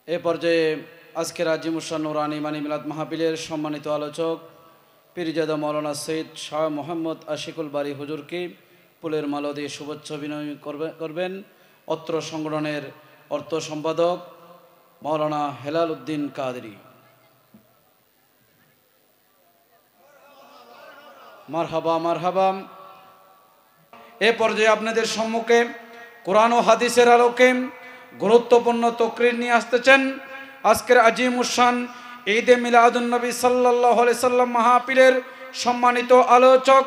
এ পর্যায়ে আজকের আজিমুসান নুরানি মানি মিলাদ মাহফিলের সম্মানিত আলোচক পীরজাদা মাওলানা সৈয়দ শাহ মোহাম্মদ আশিকুল বারী হুজুরকে ফুলের মালা দিয়ে শুভেচ্ছা বিনিময় করবেন অত্র সংগঠনের অর্থ সম্পাদক মাওলানা হেলাল উদ্দিন কাদেরী। মারহাবা মারহাবা। এ পর্যায়ে আপনাদের সম্মুখে কোরআন ও হাদিসের আলোকে গুরুত্বপূর্ণ তকরির নিয়ে আসতেছেন আজকের আজিমুসান ঈদে মিলাদুন নবী সাল্লাল্লাহু আলাইহি সাল্লাম মাহফিলের সম্মানিত আলোচক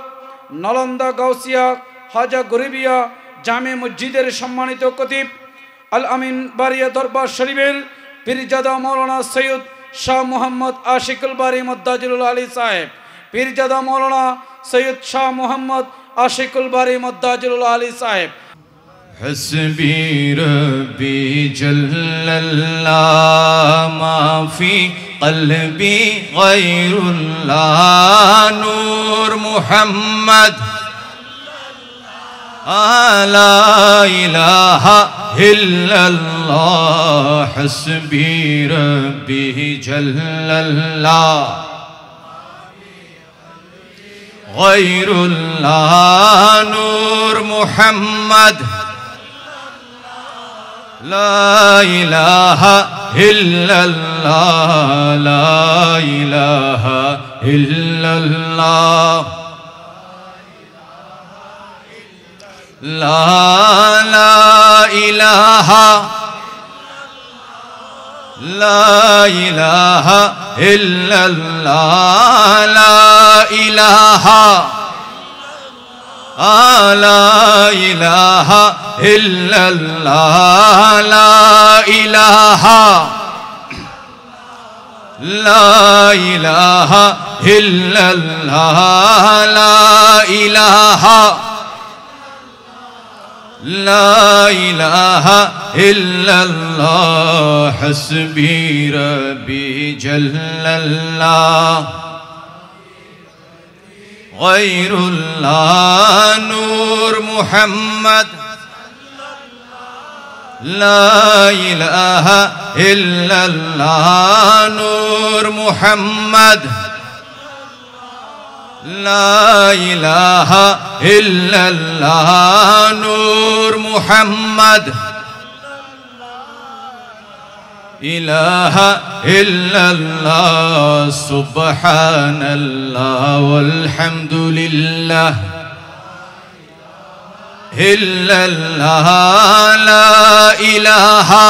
নালন্দা গাউসিয়া হাজা গরিবিয়া জামে মসজিদের সম্মানিত খতিব আল আমিন বারিয়া দরবার শরীফের পীরজাদা মাওলানা সৈয়দ শাহ মোহাম্মদ আশিকুল বারী মদ্দাজিলুল আলী সাহেব, পীরজাদা মাওলানা সৈয়দ শাহ মোহাম্মদ আশিকুল বারী মদ্দাজিলুল আলী সাহেব। हस्बी रब्बी जल्लल्लाह मा फी क़ल्बी गैरुल्लाह नूर मुहम्मद ला इलाहा इल्लल्लाह हस्बी रब्बी जल्लल्लाह गैरुल्लाह नूर मुहम्मद ला इलाहा इल्लल्लाह ला इलाहा इल्लल्लाह ला इलाहा ला इलाहा इल्लल्लाह ला इलाहा ला इलाहा इल्लल्लाह ला इलाहा ला इलाहा इल्लल्लाह ला इलाहा ला इलाहा इल्लल्लाह हस्बी रब्बी जल्लल्लाह गैरुल्लाह नूर मुहम्मद ला इलाहा इल्लल्लाह नूर मुहम्मद ला इलाहा इल्लल्लाह नूर मुहम्मद इलाहा इल्लल्लाह सुब्हानल्लाह वल्हम्दुलिल्लाह इल्लल्लाह ला इलाहा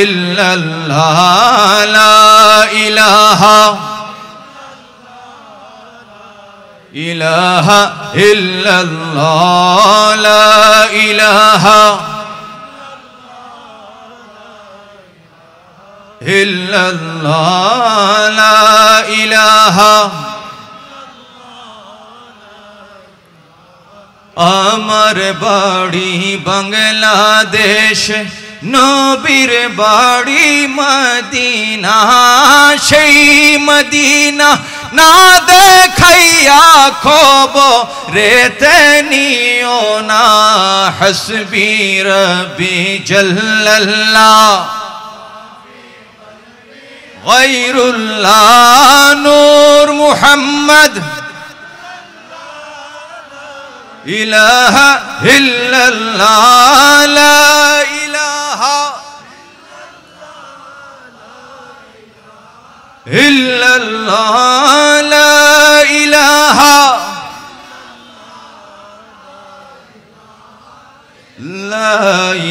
इल्लल्लाह ला इलाहा इलाहा इल्लल्लाह ला इलाहा इल्लल्लाह ला इलाहा। আমার বাড়ি বাংলাদেশ নবীর বাড়ি মদিনা, সেই মদিনা না দেখাইয়া খবরেতে নিও না। হসবি রব্বি জাল্লাল্লাহ গায়রুল্লাহ নূর মুহাম্মদ ইলাহা ইল্লাল্লাহ লা ইলাহা ইল্লাল্লাহ লা ইলাহা লা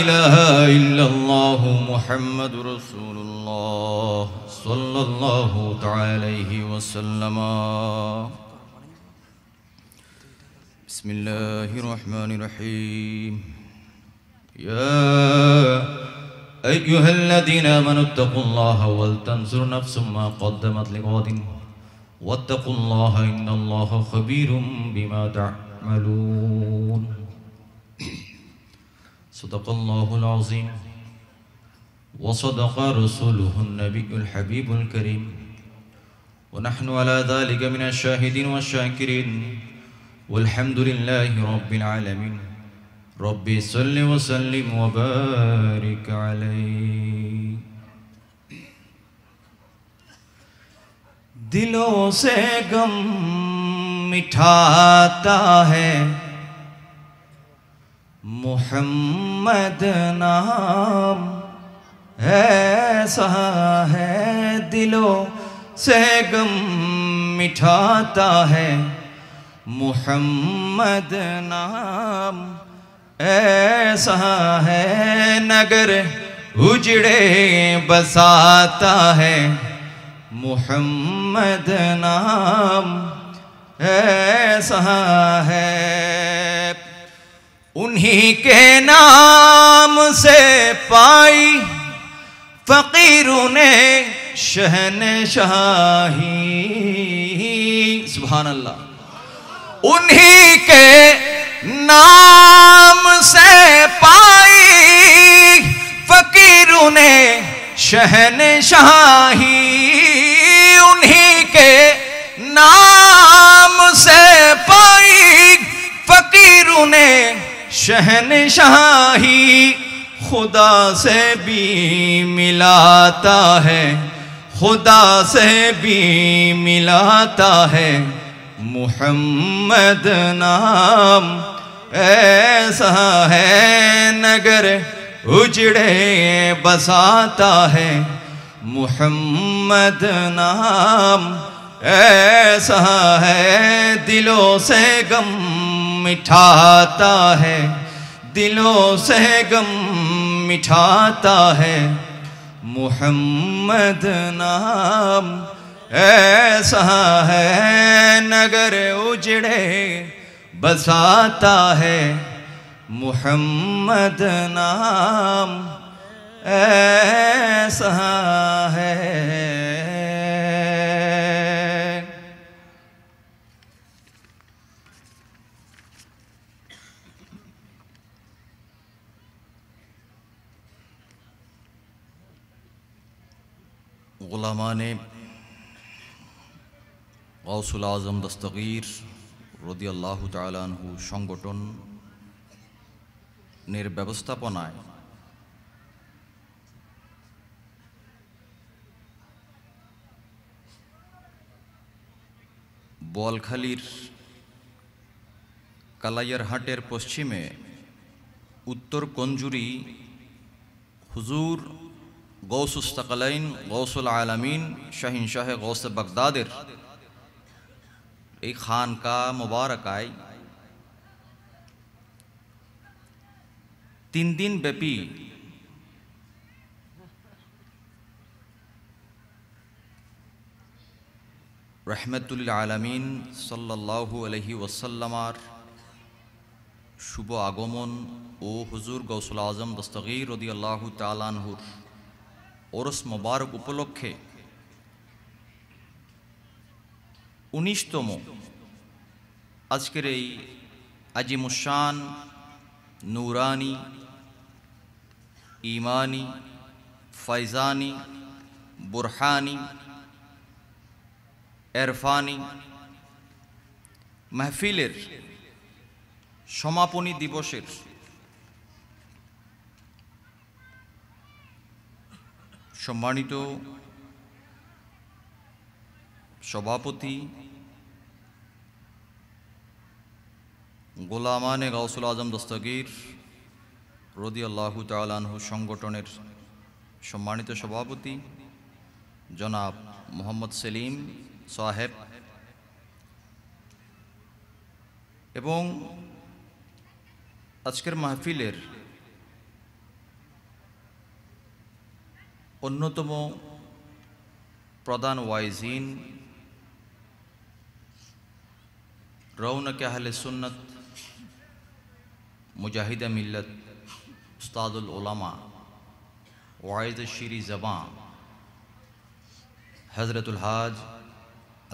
ইলাহা ইল্লাল্লাহ মুহাম্মাদুর রাসূলুল্লাহ সাল্লাল্লাহু তাআলা আলাইহি ওয়াসাল্লাম। بسم الله الرحمن الرحيم. يا أيها الذين آمنوا اتقوا الله ولتنظر نفس ما قدمت لغد واتقوا الله إن الله خبير بما تعملون. صدق الله العظيم وصدق رسوله النبي الحبيب الكريم ونحن على ذلك من الشاهدين والشاكرين वल्हम्दुलिल्लाहि रब्बिल आलमीन। रब्बि सल्लि व सल्लिम व बारिक अलैहि। दिलों से गम मिठाता है मुहम्मद नाम, ऐसा है दिलों से गम मिठाता है मुहम्मद नाम, ऐसा है नगर उजड़े बसाता है मुहम्मद नाम, ऐसा है। उन्हीं के नाम से पाई फकीरों ने शहनशाही, सुभान अल्लाह। उन्हीं के नाम से पाई फकीरों ने शहनशाही, उन्हीं के नाम से पाई फकीरों ने शहनशाही। खुदा से भी मिलाता है, खुदा से भी मिलाता है मुहम्मद नाम, ऐसा है नगर उजड़े बसाता है मुहम्मद नाम, ऐसा है दिलों से गम मिठाता है, दिलों से गम मिठाता है मुहम्मद नाम, ऐसा है नगर उजड़े बसाता है मुहम्मद नाम, ऐसा है। गुलामाने गौसुल आज़म दस्तगीर রাদিয়াল্লাহু তাআলা আনহু সংগঠনের ব্যবস্থাপনায় বোয়ালখালীর কালাইয়ারহাটের পশ্চিমে উত্তর কঞ্জুরি হুজুর গৌসুস তাকালাইন গৌসুল আলামিন শাহিন শাহে গৌসে বাগদাদের এই খানকা মুবারকায় 3 দিন ব্যাপী रहमतुल आलमीन सल्लल्लाहु अलैहि वसल्लमार शुभ आगमन ओ हुजूर गौसुल आजम दस्तगीर रदियाल्लाहु ताआला अन्हुर ओरस मुबारक उपलक्षे 19तम आजकेर এই আজিমুশান নূরানি ईमानी फैजानी बुरहानी एरफानी महफिलेर समापनी दिवसेर सम्मानित सभापति गोलामाने गौसुल आजम दस्तगीर রাদিয়াল্লাহু তাআলা আনহু সংগঠনের সম্মানিত সভাপতি জনাব মোহাম্মদ সেলিম সাহেব এবং আজকের মাহফিলের অন্যতম প্রধান ওয়াইজিন রৌনক আহলে সুন্নাত মুজাহিদে মিল্লাত उस्तादुल उलमा वाइज़ शीरी ज़बान हज़रतुल हाज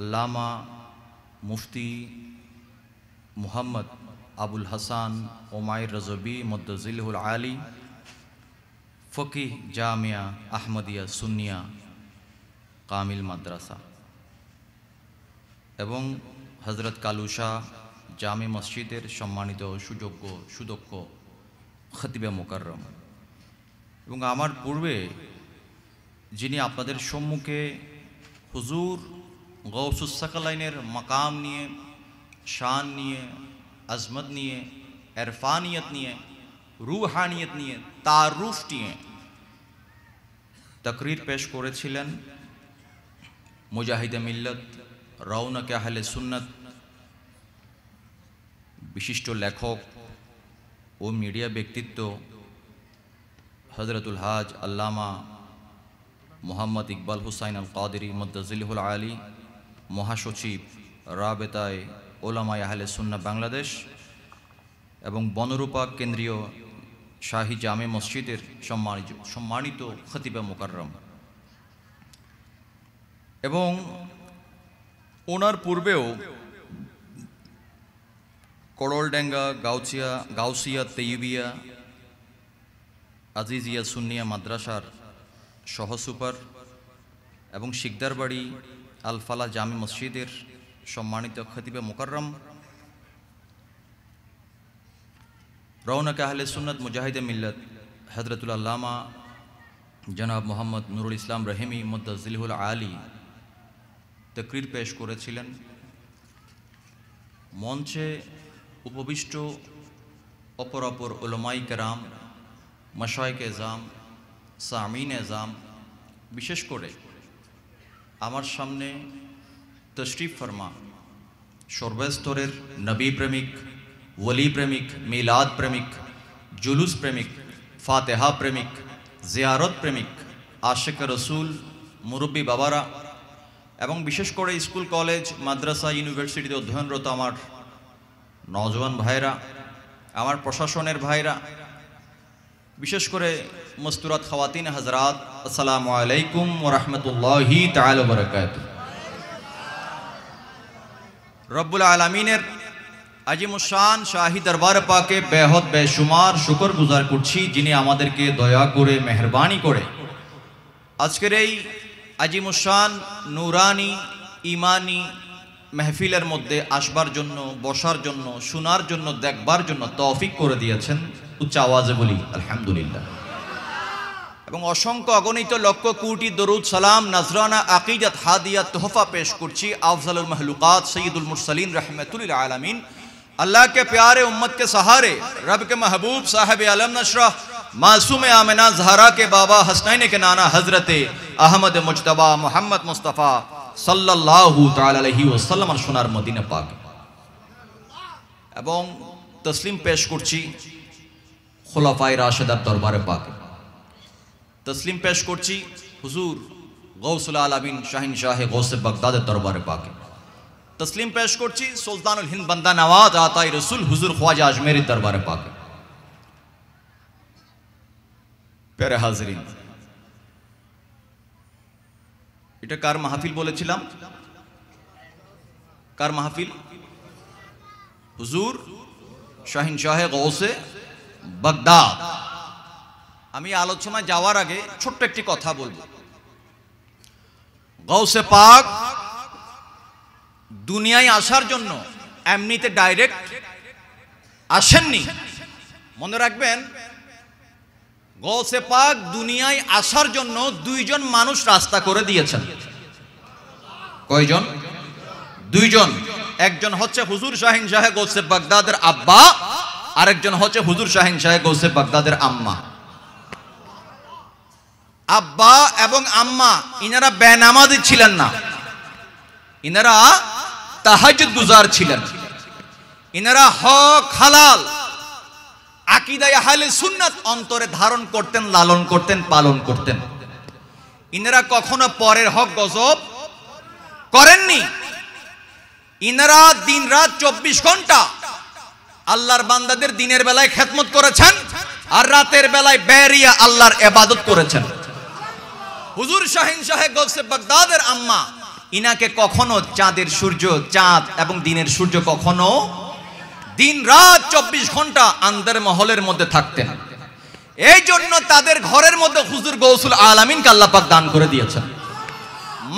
अल्लामा मुफ्ती मुहम्मद अबुल हसन उमैर रज़वी मुद्दज़िलहुल आली फ़क़ीह जामिया अहमदिया सुन्निया कामिल मद्रासा एवं हज़रत कालू शाह জামে মসজিদের সম্মানিত সুযোগ্য সুদক্ষ খতিবে মুকাররম এবং আমার পূর্বে যিনি আপনাদের সম্মুখে হুজুর গৌসুস সাকালাইনের মাকাম নিয়ে, শান নিয়ে, আজমত নিয়ে, ইরফানিয়ত নিয়ে, রুহানিয়ত নিয়ে, তারুফ নিয়ে তকরির পেশ করেছিলেন মুজাহিদে মিল্লত, রওনকে আহলে সুন্নত, বিশিষ্ট লেখক ও মিডিয়া ব্যক্তিত্ব হযরতুল হাজ আল্লামা মোহাম্মদ ইকবাল হুসাইন আল কাদেরী মুদ্দাজিলহুল আলী, মহাসচিব রাবেতায়ে ওলামায়ে আহলে সুন্নাহ বাংলাদেশ এবং বনরূপা কেন্দ্রীয় শাহী জামে মসজিদের সম্মানিত খতিবে মুকাররম এবং ওনার পূর্বেও করলডেঙ্গা, গাউসিয়া তেইবিয়া, আজিজিয়া সুন্নিয়া মাদ্রাসার সহসুপার এবং শিকদারবাড়ি আল ফালাহ জামে মসজিদের সম্মানিত খতিবে মুকাররম, রওনকে আহলে সুন্নাত মুজাহিদে মিল্লত হযরতুল আল্লামা জনাব মোহাম্মদ নুরুল ইসলাম রহিমি মুদ্দাজিলহুল আলী তকরির পেশ করেছিলেন। মঞ্চে উপবিষ্ট অপর উলামাই কেরাম, মাশায়েখ এজাম, সামিন এজাম, বিশেষ করে আমার সামনে তশরিফ ফরমা সর্বস্তরের নবী প্রেমিক, ওলি প্রেমিক, মিলাদ প্রেমিক, জুলুস প্রেমিক, ফাতেহা প্রেমিক, জিয়ারত প্রেমিক, আশিক রসুল, মুরব্বী বাবারা এবং বিশেষ করে স্কুল, কলেজ, মাদ্রাসা, ইউনিভার্সিটিতে অধ্যয়নরত আমার নওজওয়ান ভাইরা, আমার প্রশাসনের ভাইরা, বিশেষ করে মস্তুরাত খাওয়াতিন হযরাত, আসসালামু আলাইকুম ওয়া রাহমাতুল্লাহি তাআলা ওয়া বারাকাতুহু। রব্বুল আলামিনের আজিমুশান শাহী দরবার পাকে বেহদ বেশুমার শুকর গুজার করছি, যিনি আমাদেরকে দয়া করে মেহরবানি করে আজকের এই আজিমুশান নুরানি ইমানি মেহফিলের মধ্যে আসবার জন্য, বসার জন্য, শোনার জন্য, দেখবার জন্য তৌফিক করে দিয়েছেন। উচ্চ আওয়াজে বলি আলহামদুলিল্লাহ। এবং অসংখ্য অগণিত লক্ষ কোটি দরুদ সালাম, নজরানা, আকিদাত, হাদিয়া, তোহফা পেশ করছি আফজলুল महलूकात सय्यदुल मुरसलीन रहमतुल लिल आलमीन, अल्लाह के प्यारे उम्मत के सहारे, रब के महबूब साहिब आलम नशरा, मासूम आमिना जहरा के बाबा हसनैन के नाना हजरत अहमद मुजतबा मोहम्मद मुस्तफ़ा सल्लल्लाहु ताला अलैहि वसल्लम সোনার মদিনা পাক এবং তসলিম পেশ করছি খুলাফায়ে রাশিদার দরবারে পাক। তসলিম পেশ করছি হুজুর গৌসুল আলামিন শাহিন শাহে গৌসে বাগদাদের দরবারে পাকে। তসলিম পেশ করছি সুলতানুল হিন্দ বান্দা নওয়াজ আতাই রসুল হুজুর খ্বাজা আজমেরি দরবারে পাকে। প্যারে হাজরিন, এটা কার মাহফিল বলেছিলাম? কার মাহফিল? হুজুর শাহিন শাহে গৌসে বাগদাদ। আমি আলোচনায় যাওয়ার আগে ছোট্ট একটি কথা বলবো। গৌসে পাক দুনিয়ায় আসার জন্য এমনিতে ডাইরেক্ট আসেননি। মনে রাখবেন, গৌসে পাক দুনিয়ায় আসার জন্য দুইজন মানুষ রাস্তা করে দিয়েছেন। কয়জন? দুইজন। একজন হচ্ছে হুজুর শাহিন শাহে গৌসে বাগদাদের আব্বা, আরেকজন হচ্ছে হুজুর শাহিন শাহে গৌসে বাগদাদের আম্মা। আব্বা এবং আম্মা ইনারা বেনামাজি ছিলেন না, ইনারা তাহাজ্জুদ গুজার ছিলেন। ইনারা হক হালাল আকীদায়ে আহলে সুন্নাত অন্তরে ধারণ করতেন, লালন করতেন, পালন করতেন। ইনারা কখনো পরের হক গজব করেননি। ইনারা দিন রাত 24 ঘন্টা আল্লাহর বান্দাদের দিনের বেলায় খেদমত করেছেন আর রাতের বেলায় বেরিয়া আল্লাহর ইবাদত করেছেন। হুজুর শাহিন শাহে গৌসে বাগদাদের আম্মা, ইনাকে কখনো চাঁদের সূর্য, চাঁদ এবং দিনের সূর্য কখনো দিন রাত 24 ঘন্টা আন্দার মহলের মধ্যে থাকতেন। এই জন্য তাদের ঘরের মধ্যে হুজুর গৌসুল আলামিনকে আল্লাহ পাক দান করে দিয়েছেন।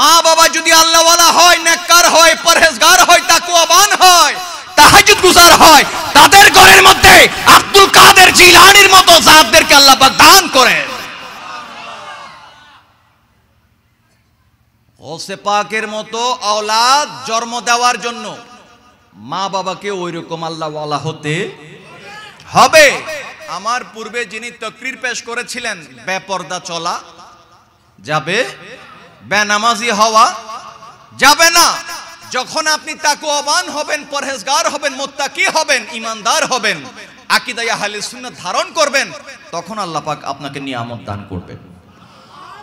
মা বাবা যদি আল্লাহওয়ালা হয়, নেককার হয়, পরহেজগার হয়, তাকওয়াবান হয়, তাহাজ্জুদ গুজার হয়, তাদের ঘরের মধ্যে আব্দুল কাদের জিলানীর মতো জাতদেরকে আল্লাহ পাক দান করেন। গৌসে পাকের মতো আওলাদ জন্ম দেওয়ার জন্য মা বাবাকে ওই রকম আল্লাহ ওয়ালা হতে হবে। আমার পূর্বে যিনি তাকরীর পেশ করেছিলেন, বেপরদা চলা যাবে, বেনামাজি হওয়া যাবে না। যখন আপনি তাকওয়াবান হবেন, পরহেজগার হবেন, মুত্তাকি হবেন, ঈমানদার হবেন, আকীদায়ে আহলে সুন্নাত ধারণ করবেন, তখন আল্লাহ পাক আপনাকে নিয়ামত দান করবেন।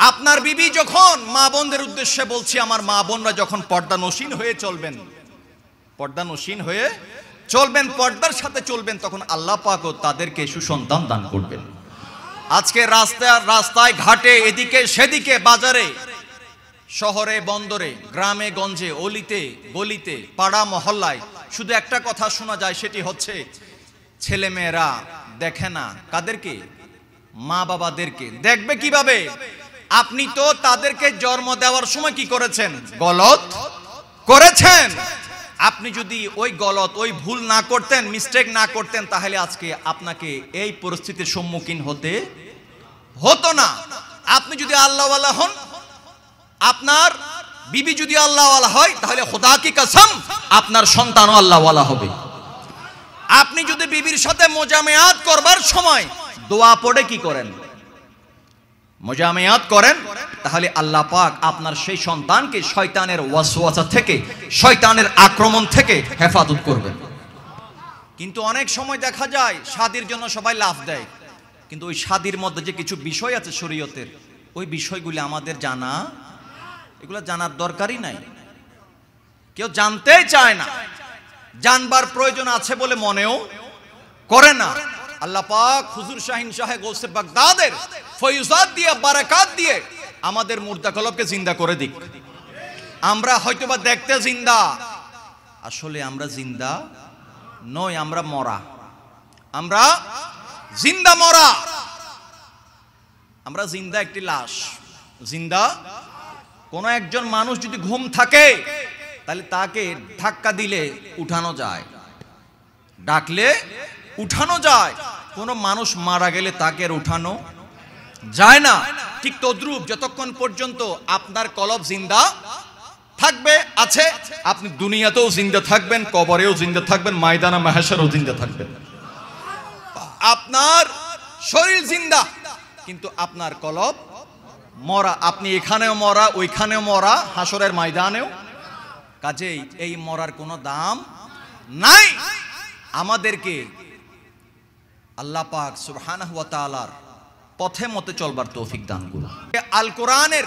আপনার বিবি যখন, মা বোনদের উদ্দেশ্যে বলছি, আমার মা বোনরা যখন পর্দানশীন হয়ে চলবেন, পর্দানশীন হয়ে চলবেন, পর্দার সাথে চলবেন, তখন আল্লাহ পাকও তাদেরকে সুসন্তান দান করবেন। আজকে রাস্তায় ঘাটে, এদিকে সেদিকে, বাজারে, শহরে, বন্দরে, গ্রামে গঞ্জে, অলিতে গলিতে, পাড়া মহল্লায় শুধু একটা কথা শোনা যায়, সেটি হচ্ছে ছেলে মেয়েরা দেখে না কাদেরকে? মা বাবাদেরকে। দেখবে কিভাবে? আপনি তো তাদেরকে জন্ম দেওয়ার সময় কি করেছেন? গলত করেছেন। আপনি যদি ওই গলত, ওই ভুল না করতেন, মিস্টেক না করতেন, তাহলে আজকে আপনাকে এই পরিস্থিতির সম্মুখীন হতে হতো না। আপনি যদি আল্লাহওয়ালা হন, আপনার বিবি যদি আল্লাহওয়ালা হয়, তাহলে খোদা কি কসম আপনার সন্তানও আল্লাহওয়ালা হবে। আপনি যদি বিবির সাথে মোজামেয়াত করবার সময় দোয়া পড়ে কি করেন? মোজামেয়াত করেন, তাহলে আল্লাহ পাক আপনার সেই সন্তানকে শয়তানের ওয়াসওয়াসা থেকে, শয়তানের আক্রমণ থেকে হেফাজত করবেন। কিন্তু অনেক সময় দেখা যায় শাদীর জন্য সবাই লাফ দেয়, কিন্তু ওই শাদীর মধ্যে যে কিছু বিষয় আছে শরীয়তের, ওই বিষয়গুলি আমাদের জানা, এগুলো জানার দরকারই নাই। কেউ জানতেই চায় না, জানবার প্রয়োজন আছে বলে মনেও করে না। আল্লাহ পাক হুজুর শাহিন শাহে গৌসে বাগদাদের ফয়ুজাত দিয়ে, বারাকাত দিয়ে আমাদের মুর্দা কলবকে জিন্দা করে দিক। আমরা হয়তোবা দেখতে জিন্দা, আসলে আমরা জিন্দা নই, আমরা মরা। আমরা জিন্দা মরা, আমরা জিন্দা একটি লাশ। জিন্দা কোন একজন মানুষ যদি ঘুম থাকে, তাহলে তাকে ধাক্কা দিলে উঠানো যায়, ডাকলে উঠানো যায়। কোন মানুষ মারা গেলে তাকে আর উঠানো যায় না। ঠিক তদ্রূপ যতক্ষণ পর্যন্ত আপনার কলব জিন্দা থাকবে, আছে, আপনি দুনিয়াতেও জিন্দা থাকবেন, কবরেও জিন্দা থাকবেন, ময়দানে মাহশারেও জিন্দা থাকবেন। আপনার শরীর জিন্দা, কিন্তু আপনার কলব মরা। আপনি এখানেও মরা, ওইখানেও মরা, হাসরের ময়দানেও। কাজেই এই মরার কোনো দাম নাই। আমাদেরকে আল্লাহ পাক সুবহানাহু ওয়া তাআলার পথে মতে চলবার তৌফিক দান করুন। আল কোরআনের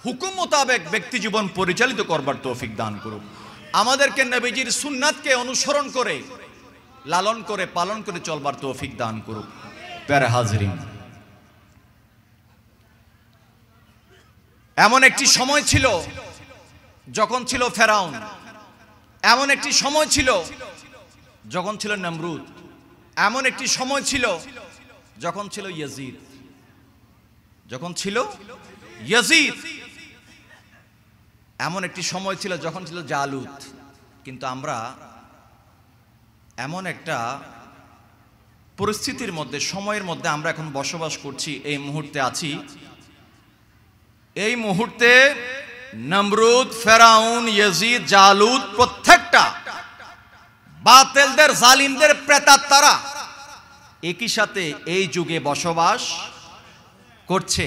হুকুম মোতাবেক ব্যক্তি জীবন পরিচালিত করবার তৌফিক দান করুন। আমাদেরকে নবীজির সুন্নাতকে অনুসরণ করে, লালন করে, পালন করে চলবার তৌফিক দান করুন। প্যারে হাজরিন, এমন একটি সময় ছিল যখন ছিল ফেরাউন, এমন একটি সময় ছিল যখন ছিল নমরুদ, এমন একটি সময় ছিল যখন ছিল ইয়াজিদ, যখন ছিল ইয়াজিদ, এমন একটি সময় ছিল যখন ছিল জালুত। কিন্তু আমরা এমন একটা পরিস্থিতির মধ্যে, সময়ের মধ্যে আমরা এখন বসবাস করছি, এই মুহূর্তে আছি। এই মুহূর্তে নমরুদ, ফেরাউন, ইয়াজিদ, জালুত প্রত্যেকটা বাতিলদের, জালিমদের প্রেতাত্মারা একই সাথে এই যুগে বসবাস করছে।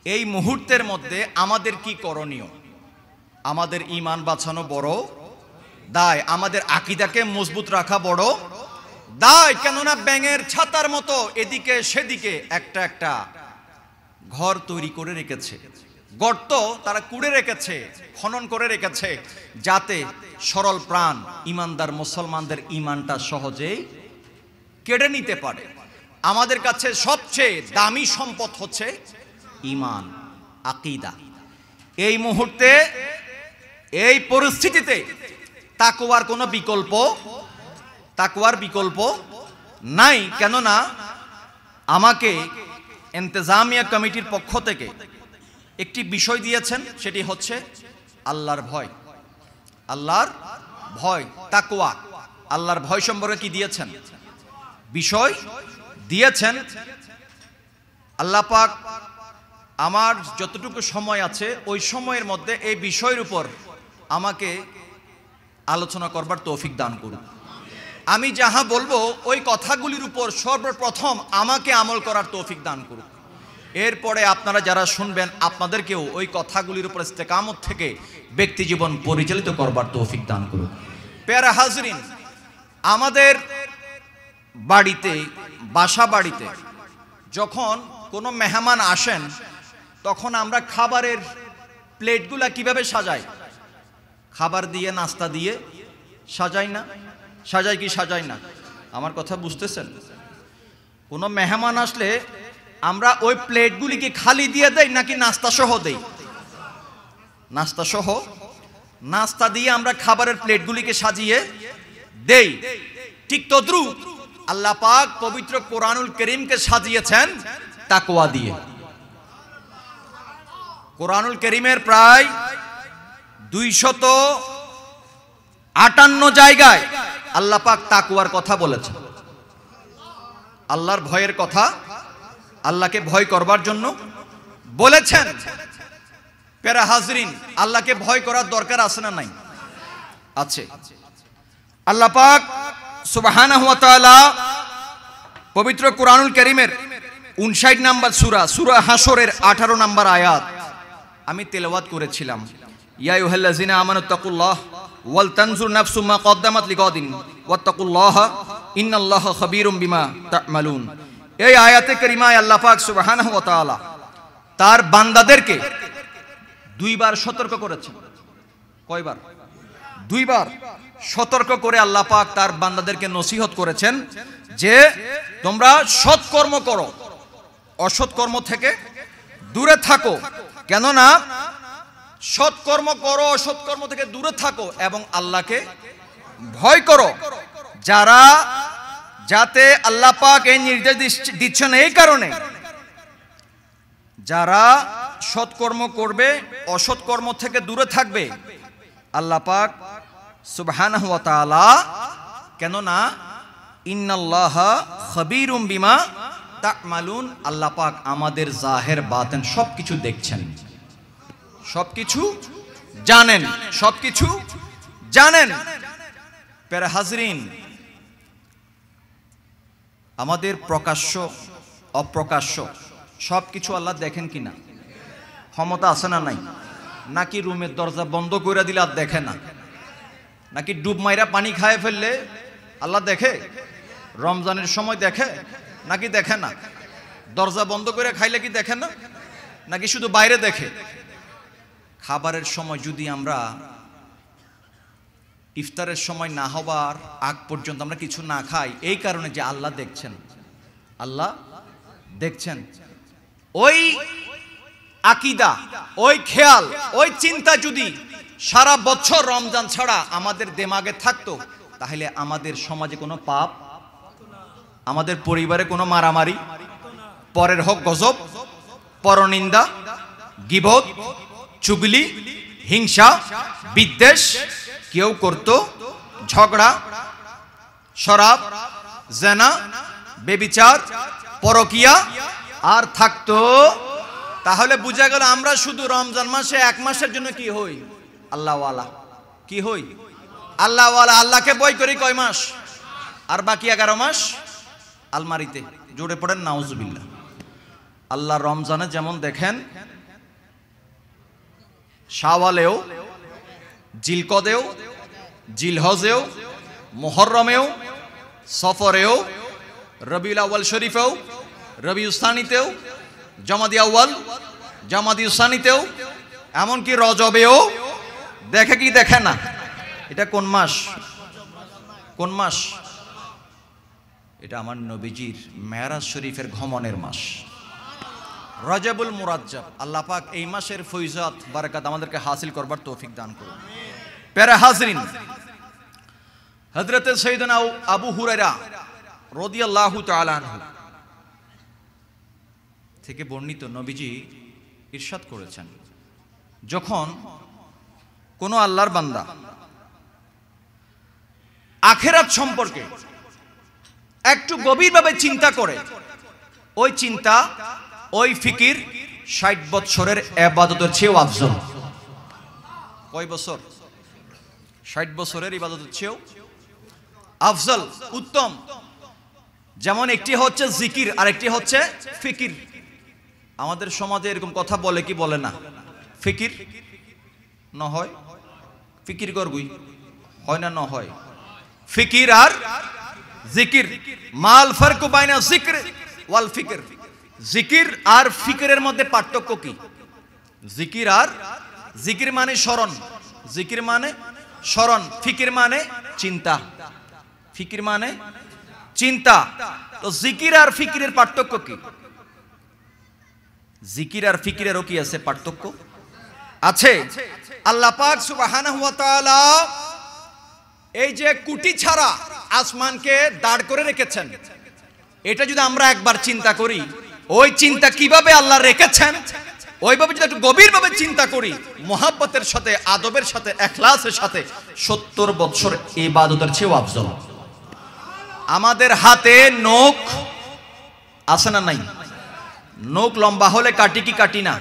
এই মুহূর্তের মধ্যে আমাদের কি করণীয়? আমাদের ঈমান বাঁচানো বড় দায়, আমাদের আকীদাকে মজবুত রাখা বড় দায়। কেননা ব্যাঙের ছাতার মতো এদিকে সেদিকে একটা একটা ঘর তৈরি করে রেখেছে, গর্ত তারা কুড়ে রেখেছে, খনন করে রেখেছে, যাতে সরল প্রাণ ঈমানদার মুসলমানদের ঈমানটা সহজেই কেড়ে নিতে পারে। আমাদের কাছে সবচেয়ে দামি সম্পদ হচ্ছে ঈমান, আকীদা। এই মুহূর্তে, এই পরিস্থিতিতে তাকওয়ার কোনো বিকল্প, তাকওয়ার বিকল্প নাই। কেননা আমাকে ইন্তেজামিয়া কমিটির পক্ষ থেকে একটি বিষয় দিয়েছেন, সেটি হচ্ছে আল্লাহর ভয়। আল্লাহর ভয়, তাকওয়া, আল্লাহর ভয় সম্পর্কে কি দিয়েছেন? বিষয় দিয়েছেন। আল্লাহ পাক আমার যতটুকু সময় আছে ওই সময়ের মধ্যে এই বিষয়ের উপর আমাকে আলোচনা করবার তৌফিক দান করুন। আমি যাহা বলবো ওই কথাগুলির উপর সর্বপ্রথম আমাকে আমল করার তৌফিক দান করুন। এরপরে আপনারা যারা শুনবেন আপনাদেরকেও ওই কথাগুলির উপর ইস্তেকামত থেকে ব্যক্তি জীবন পরিচালিত করবার তৌফিক দান করুন। প্যারা হাজরিন, আমাদের বাড়িতে, বাসা বাড়িতে যখন কোনো মেহমান আসেন তখন আমরা খাবারের প্লেটগুলা কিভাবে সাজাই? খাবার দিয়ে, নাস্তা দিয়ে সাজাই না? সাজাই কি সাজাই না? আমার কথা বুঝতেছেন? কোনো মেহমান আসলে আমরা ওই প্লেটগুলিকে খালি দিয়ে দেই নাকি নাস্তা সহ দেই? নাস্তা সহ। নাস্তা দিয়ে আমরা খাবারের প্লেটগুলিকে সাজিয়ে দেই। ঠিক তদ্রুপ আল্লাহ পাক পবিত্র কোরআনুল কারীমকে সাজিয়েছেন তাকওয়া দিয়ে। কোরআনুল কারীমের প্রায় 258 জায়গায় আল্লাহ পাক তাকওয়ার কথা বলেছেন, আল্লাহর ভয়ের কথা, আল্লাহকে ভয় করবার জন্য বলেছেন। প্যারা হাজরিন, আল্লাহকে ভয় করার দরকার আছে না নাই? আছে। আল্লাহ পাক সুবহানাহু ওয়া তাআলা পবিত্র কোরআনুল কারীমের 59 নম্বর সূরা, সূরা হাশরের 18 নম্বর আয়াত আমি তেলাওয়াত করেছিলাম। ইয়া আইয়ুহাল্লাযিনা আমানুত্তাকুল্লাহ ওয়াল তানজুর নাফসুম মা কদ্দামাত লিগাদিন ওয়াত্তাকুল্লাহা ইন্নাল্লাহা খাবীরুম বিমা তা'মালুন। এই আয়াতে কারিমায় আল্লাহ পাক সুবহানাহু ওয়া তাআলা তার বান্দাদেরকে দুইবার সতর্ক করেছেন। কয়বার? দুইবার সতর্ক করে আল্লাহ পাক তার বান্দাদেরকে নসিহত করেছেন যে তোমরা সৎকর্ম করো, অসৎকর্ম থেকে দূরে থাকো। কেননা সৎকর্ম করো, অসৎকর্ম থেকে দূরে থাকো এবং আল্লাহকে ভয় করো। যারা, যাতে আল্লাহ পাক এই নির্দেশ দিচ্ছেন এই কারণে, যারা সৎকর্ম করবে, অসৎকর্ম থেকে দূরে থাকবে। আল্লাহ পাক সুবহানাহু ওয়া তাআলা, কেননা ইন্নাল্লাহা খাবীরুম বিমা তা'মালুন, আল্লাহ পাক আমাদের জাহের বাতেন সবকিছু দেখছেন, সবকিছু জানেন, সবকিছু জানেন। প্যারা হাজরিন, আমাদের প্রকাশ্য অপ্রকাশ্য সবকিছু আল্লাহ দেখেন কিনা? ক্ষমতা আছে না নাই? নাকি রুমের দরজা বন্ধ করে দিলে আর দেখে না? নাকি ডুব মাইরা পানি খায় ফেললে আল্লাহ দেখে? রমজানের সময় দেখে নাকি দেখে না? দরজা বন্ধ করে খাইলে কি দেখে না? নাকি শুধু বাইরে দেখে? খাবারের সময় যদি আমরা ইফতারের সময় না হবার আগ পর্যন্ত আমরা কিছু না খাই, এই কারণে যে আল্লাহ দেখছেন, আল্লাহ দেখছেন। ওই আকীদা, ওই খেয়াল, ওই চিন্তা যদি সারা বছর রমজান ছাড়া আমাদের দিমাগে থাকতো, তাহলে আমাদের সমাজে কোনো পাপ, আমাদের পরিবারে কোনো মারামারি, পরের হক গজব, পরনিন্দা, গীবত, চুগলি, হিংসা, বিদ্বেষ কেউ করত, ঝগড়া, শরাব, জেনা, বেবিচার, পরকিয়া আর থাকতো? তাহলে বুঝা গেল আমরা শুধু রমজান মাসে এক মাসের জন্য কি হই? আল্লাহওয়ালা। কি হই? আল্লাহওয়ালা। আল্লাহকে ভয় করি কয় মাস? আর বাকি 11 মাস আলমারিতে। জোরে পড়েন নাউজুবিল্লাহ। আল্লাহ রমজানে যেমন দেখেন, শাওয়ালেও, জিলকদেও, জিলহজেও, মুহররমেও, সফরেও, রবিউল আউয়াল শরীফেও, রবিউল সানিতেও, জমাদি আউয়াল, জমাদি সানিতেও, এমনকি রজবেও দেখে কি দেখে না? এটা কোন মাস? কোন মাস? এটা আমার নবীজির মেরাজ শরীফের ভ্রমণের মাস, রজবুল মুরাজ্জাব। আল্লাহ পাক এই মাসের ফয়জাত বারাকাত আমাদেরকে হাসিল করবার তৌফিক দান করুন। প্যারা হাজরিন, হযরত সাইয়েদনা আবু হুরায়রা রাদিয়াল্লাহু তাআলা আনহু থেকে বর্ণিত, নবীজি ইরশাদ করেছেন, যখন কোনো আল্লাহর বান্দা আখিরাত সম্পর্কে একটু গভীরভাবে চিন্তা করে, ওই চিন্তা, ওই ফিকির 60 বছরের ইবাদতের চেয়েও আফজল। কয় বছর? 60 বছরের ইবাদতের চেয়েও আফজল, উত্তম। যেমন একটি হচ্ছে জিকির আর একটি হচ্ছে ফিকির। আমাদের সমাজে এরকম কথা বলে কি বলে না? ফিকির না হয়, ফিকির করবই হয় না, না হয়। ফিকির আর জিকির, মাল ফারকু বাইনা জিকির ওয়াল ফিকির। জিকির আর ফিকিরের মধ্যে পার্থক্য কি? জিকির আর, জিকির মানে স্মরণ, জিকির মানে স্মরণ, ফিকির মানে চিন্তা, ফিকির মানে চিন্তা। তো জিকির আর ফিকিরের পার্থক্য কি? জিকির আর ফিকিরেরও কি আছে পার্থক্য? আছে। আল্লাহ পাক সুবহানাহু ওয়া তাআলা এই যে কুটি ছাড়া আসমানকে দাঁড় করে রেখেছেন, এটা যদি আমরা একবার চিন্তা করি, ওই চিন্তা কিভাবে আল্লাহ রেখেছেন, ওইভাবে যদি একটু গভীরভাবে চিন্তা করি, মোহাব্বতের সাথে, আদবের সাথে, ইখলাসের সাথে, 70 বছর ইবাদতের চেয়েও আফজল। আমাদের হাতে নখ আছে না নাই? নখ লম্বা হলে কাটি কি কাটি না?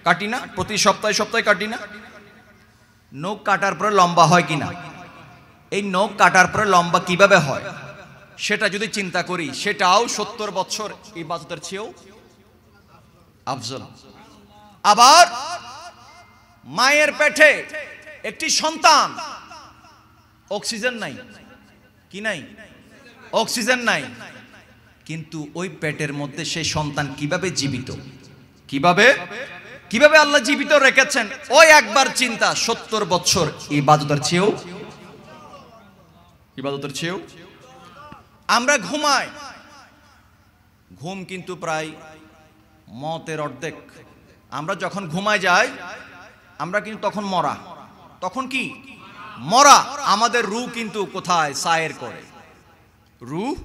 কাটি না? প্রতি সপ্তাহে সপ্তাহে কাটি না? নখ কাটার পরে লম্বা হয় কিনা? এই নখ কাটার পরে লম্বা কিভাবে হয় সেটা যদি চিন্তা করি, সেটাও 70 বছর ইবাদতের চেয়েও আফজল। আবার মায়ের পেটে একটি সন্তান, অক্সিজেন নাই, কি নাই? অক্সিজেন নাই, কিন্তু ওই পেটের মধ্যে সেই সন্তান কিভাবে জীবিত, কিভাবে কিভাবে আল্লাহ জীবিত রেখেছেন, ওই একবার চিন্তা 70 বছর ইবাদতের চেয়েও, ইবাদতের চেয়েও। আমরা ঘুমাই, ঘুম কিন্তু প্রায় মতের অর্ধেক। আমরা যখন ঘুমায় যাই, আমরা কিন্তু তখন মরা, তখন কি মরা। আমাদের রূহ কিন্তু কোথায়? সায়ের করে, রূহ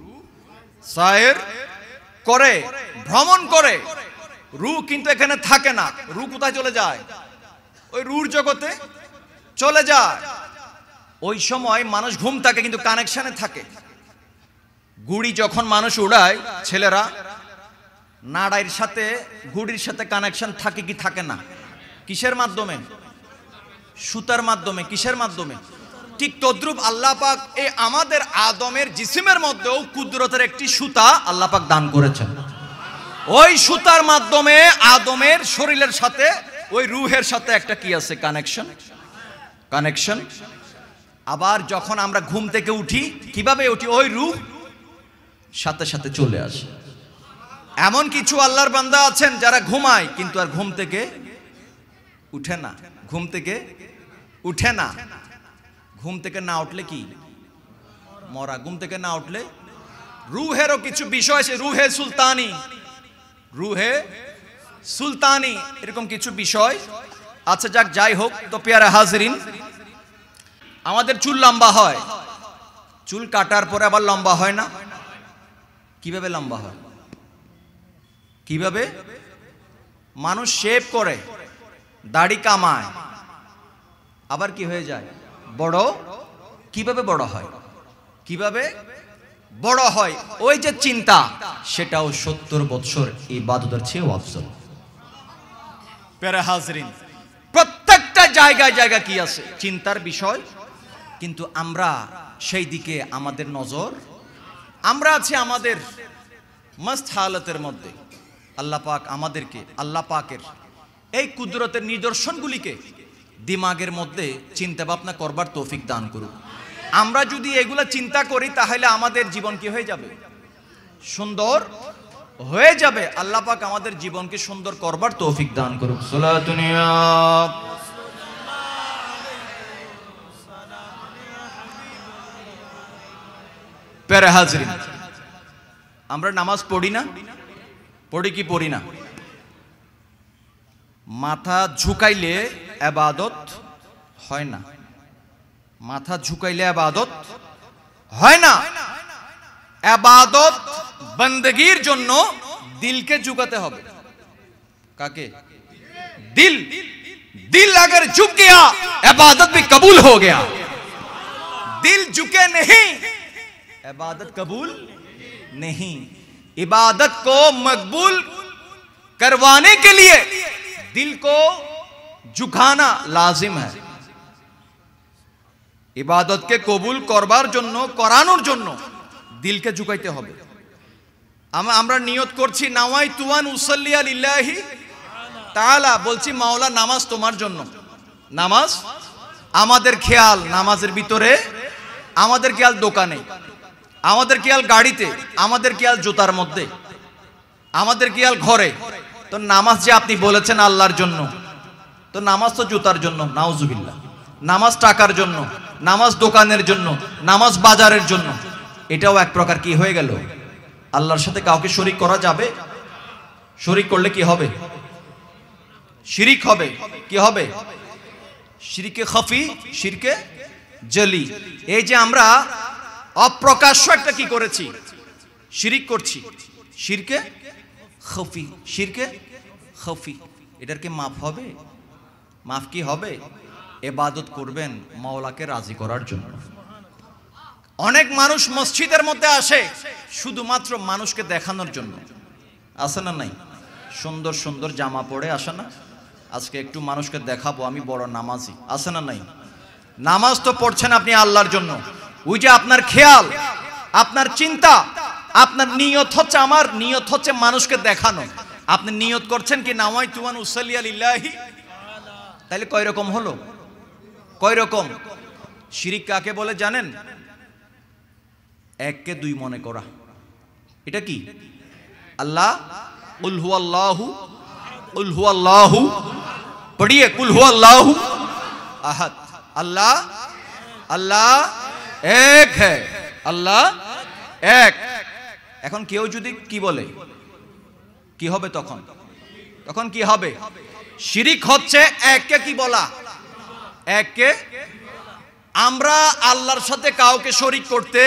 সায়ের করে, ভ্রমণ করে। রূহ কিন্তু এখানে থাকে না। রূহ কোথায় চলে যায়? ওই রূহর জগতে চলে যায়। ওই সময় মানুষ ঘুম থাকে কিন্তু কানেকশনে থাকে। গুড়ি যখন মানুষ উড়ায়, ছেলেরা নাড়াইয়ের সাথে, গুড়ির সাথে কানেকশন থাকে কি থাকে না? কিসের মাধ্যমে? সুতার মাধ্যমে। কিসের মাধ্যমে? ঠিক তদ্রূপ আল্লাহ পাক এই আমাদের আদমের জিসিমের মধ্যেও কুদরতের একটি সুতা আল্লাহ পাক দান করেছেন। ওই সুতার মাধ্যমে আদমের শরীরের সাথে, ওই রূহের সাথে একটা কি আছে? Connection, connection. আবার যখন আমরা ঘুম থেকে উঠি, কিভাবে উঠি? ওই রূহ সাথে সাথে চলে আসে। এমন কিছু আল্লাহর বান্দা আছেন যারা ঘুমায় কিন্তু আর ঘুম থেকে উঠে না, ঘুম থেকে উঠে না। ঘুম থেকে না উঠলে কি? মরা। ঘুম থেকে না উঠলে রূহেরও কিছু বিষয় আছে, রূহে সুলতানি, রূহে সুলতানি, এরকম কিছু বিষয় আচ্ছা যাক, যাই হোক। তো পেয়ারা হাজরিন, আমাদের চুল লম্বা হয়, চুল কাটার পরে আবার লম্বা হয় না। কিভাবে লম্বা হয়? কিভাবে? মানুষ শেভ করে, দাড়ি কামায়, আবার কি হয়ে যায়? বড়। কিভাবে বড় হয়? কিভাবে বড় হয়? ওই যে চিন্তা, সেটাও 70 বছর ইবাদতের চেয়েও আফজল। প্যারা হাজরিন, প্রত্যেকটা জায়গায় জায়গা কি আছে? চিন্তার বিষয়। কিন্তু আমরা সেই দিকে আমাদের নজর, আমরা আছি আমাদের মস্ত হালতের মধ্যে। আল্লাহ পাক আমাদেরকে, আল্লাহ পাকের এই কুদরতের নিদর্শনগুলিকে দিমাগের মধ্যে চিন্তা ভাবনা করবার তৌফিক দান করুক। আমরা যদি এগুলা চিন্তা করি, তাহলে আমাদের জীবন কি হয়ে যাবে? সুন্দর হয়ে যাবে। আল্লাহ পাক আমাদের জীবনকে সুন্দর করবার তৌফিক দান করুক। সালাতুনিয়া প্যারা হাজরিন, আমরা নামাজ পড়ি না? পড়ি কি পড়ি না? মাথা ঝুঁকাইলে ইবাদত হয় না। মাথা ঝুঁকাইলে ইবাদত হয় না। ইবাদত বندگির জন্য দিলকে ঝুঁকাতে হবে। কাকে? दिल। दिल अगर झुक गया इबादत भी कबूल हो गया। दिल झुके नहीं इबादत कबूल नहीं। इबादत को मकबूल करवाने के लिए दिल को झुकाना लाजिम है। इबादत के कबूल करবার জন্য করানোর জন্য দিলকে ঝুকাইতে হবে। আমরা নিয়ত করছি নাওয়াইতু আন উসাল্লি লিল্লাহি তাআলা, বলছি মাওলা নামাজ তোমার জন্য। নামাজ আমাদের খেয়াল নামাজের ভিতরে, আমাদের খেয়াল দোকানে, আমাদের খেয়াল গাড়িতে, আমাদের খেয়াল জুতার মধ্যে, আমাদের খেয়াল ঘরে। তো নামাজ যে আপনি বলেছেন আল্লাহর জন্য, তো নামাজ তো জুতার জন্য, নাউজুবিল্লাহ। নামাজ টাকার জন্য, নামাজ দোকানের জন্য, নামাজ বাজারের জন্য, এটাও এক প্রকার কি হয়ে গেল? আল্লাহর সাথে কাউকে শরীক করা যাবে? শরীক করলে কি হবে? শিরিক হবে। কি হবে? শিরকে খফি, শিরকে জলি। এই যে আমরা অপ্রকাশ্য একটা কি করেছি, শিরিক করছি, শিরকে খফি, শিরকে খফি। এটার কি মাফ হবে? মাফ কি হবে? ইবাদত করবেন মাওলাকে রাজি করার জন্য। অনেক মানুষ মসজিদের মধ্যে আসে শুধুমাত্র মানুষকে দেখানোর জন্য, আসে না নাই? সুন্দর সুন্দর জামা পরে আসে না, আজকে একটু মানুষকে দেখাবো আমি বড় নামাজি, আসে না নাই? নামাজ তো পড়ছেন আপনি আল্লাহর জন্য। ওই যে আপনার খেয়াল, আপনার চিন্তা, আপনার নিয়ত হচ্ছে, আমার নিয়ত হচ্ছে মানুষকে দেখানো। আপনি নিয়ত করছেন কি নাওয়াইতু আন উসাল্লি লিল্লাহি, তাহলে কয় রকম হলো? কয় রকম? শিরিক কাকে বলে জানেন? এককে দুই মনে করা। এটা কি? আল্লাহ কুল হুয়াল্লাহু, কুল হুয়াল্লাহু পড়িয়ে, কুল হুয়াল্লাহু আহাদ। আল্লাহ আল্লাহ এক হ্যায়, আল্লাহ এক। এখন কেউ যদি কি বলে, কি হবে তখন? তখন কি হবে? শিরিক হচ্ছে এককে কি বলা? এককে। আমরা আল্লাহর সাথে কাউকে শরীক করতে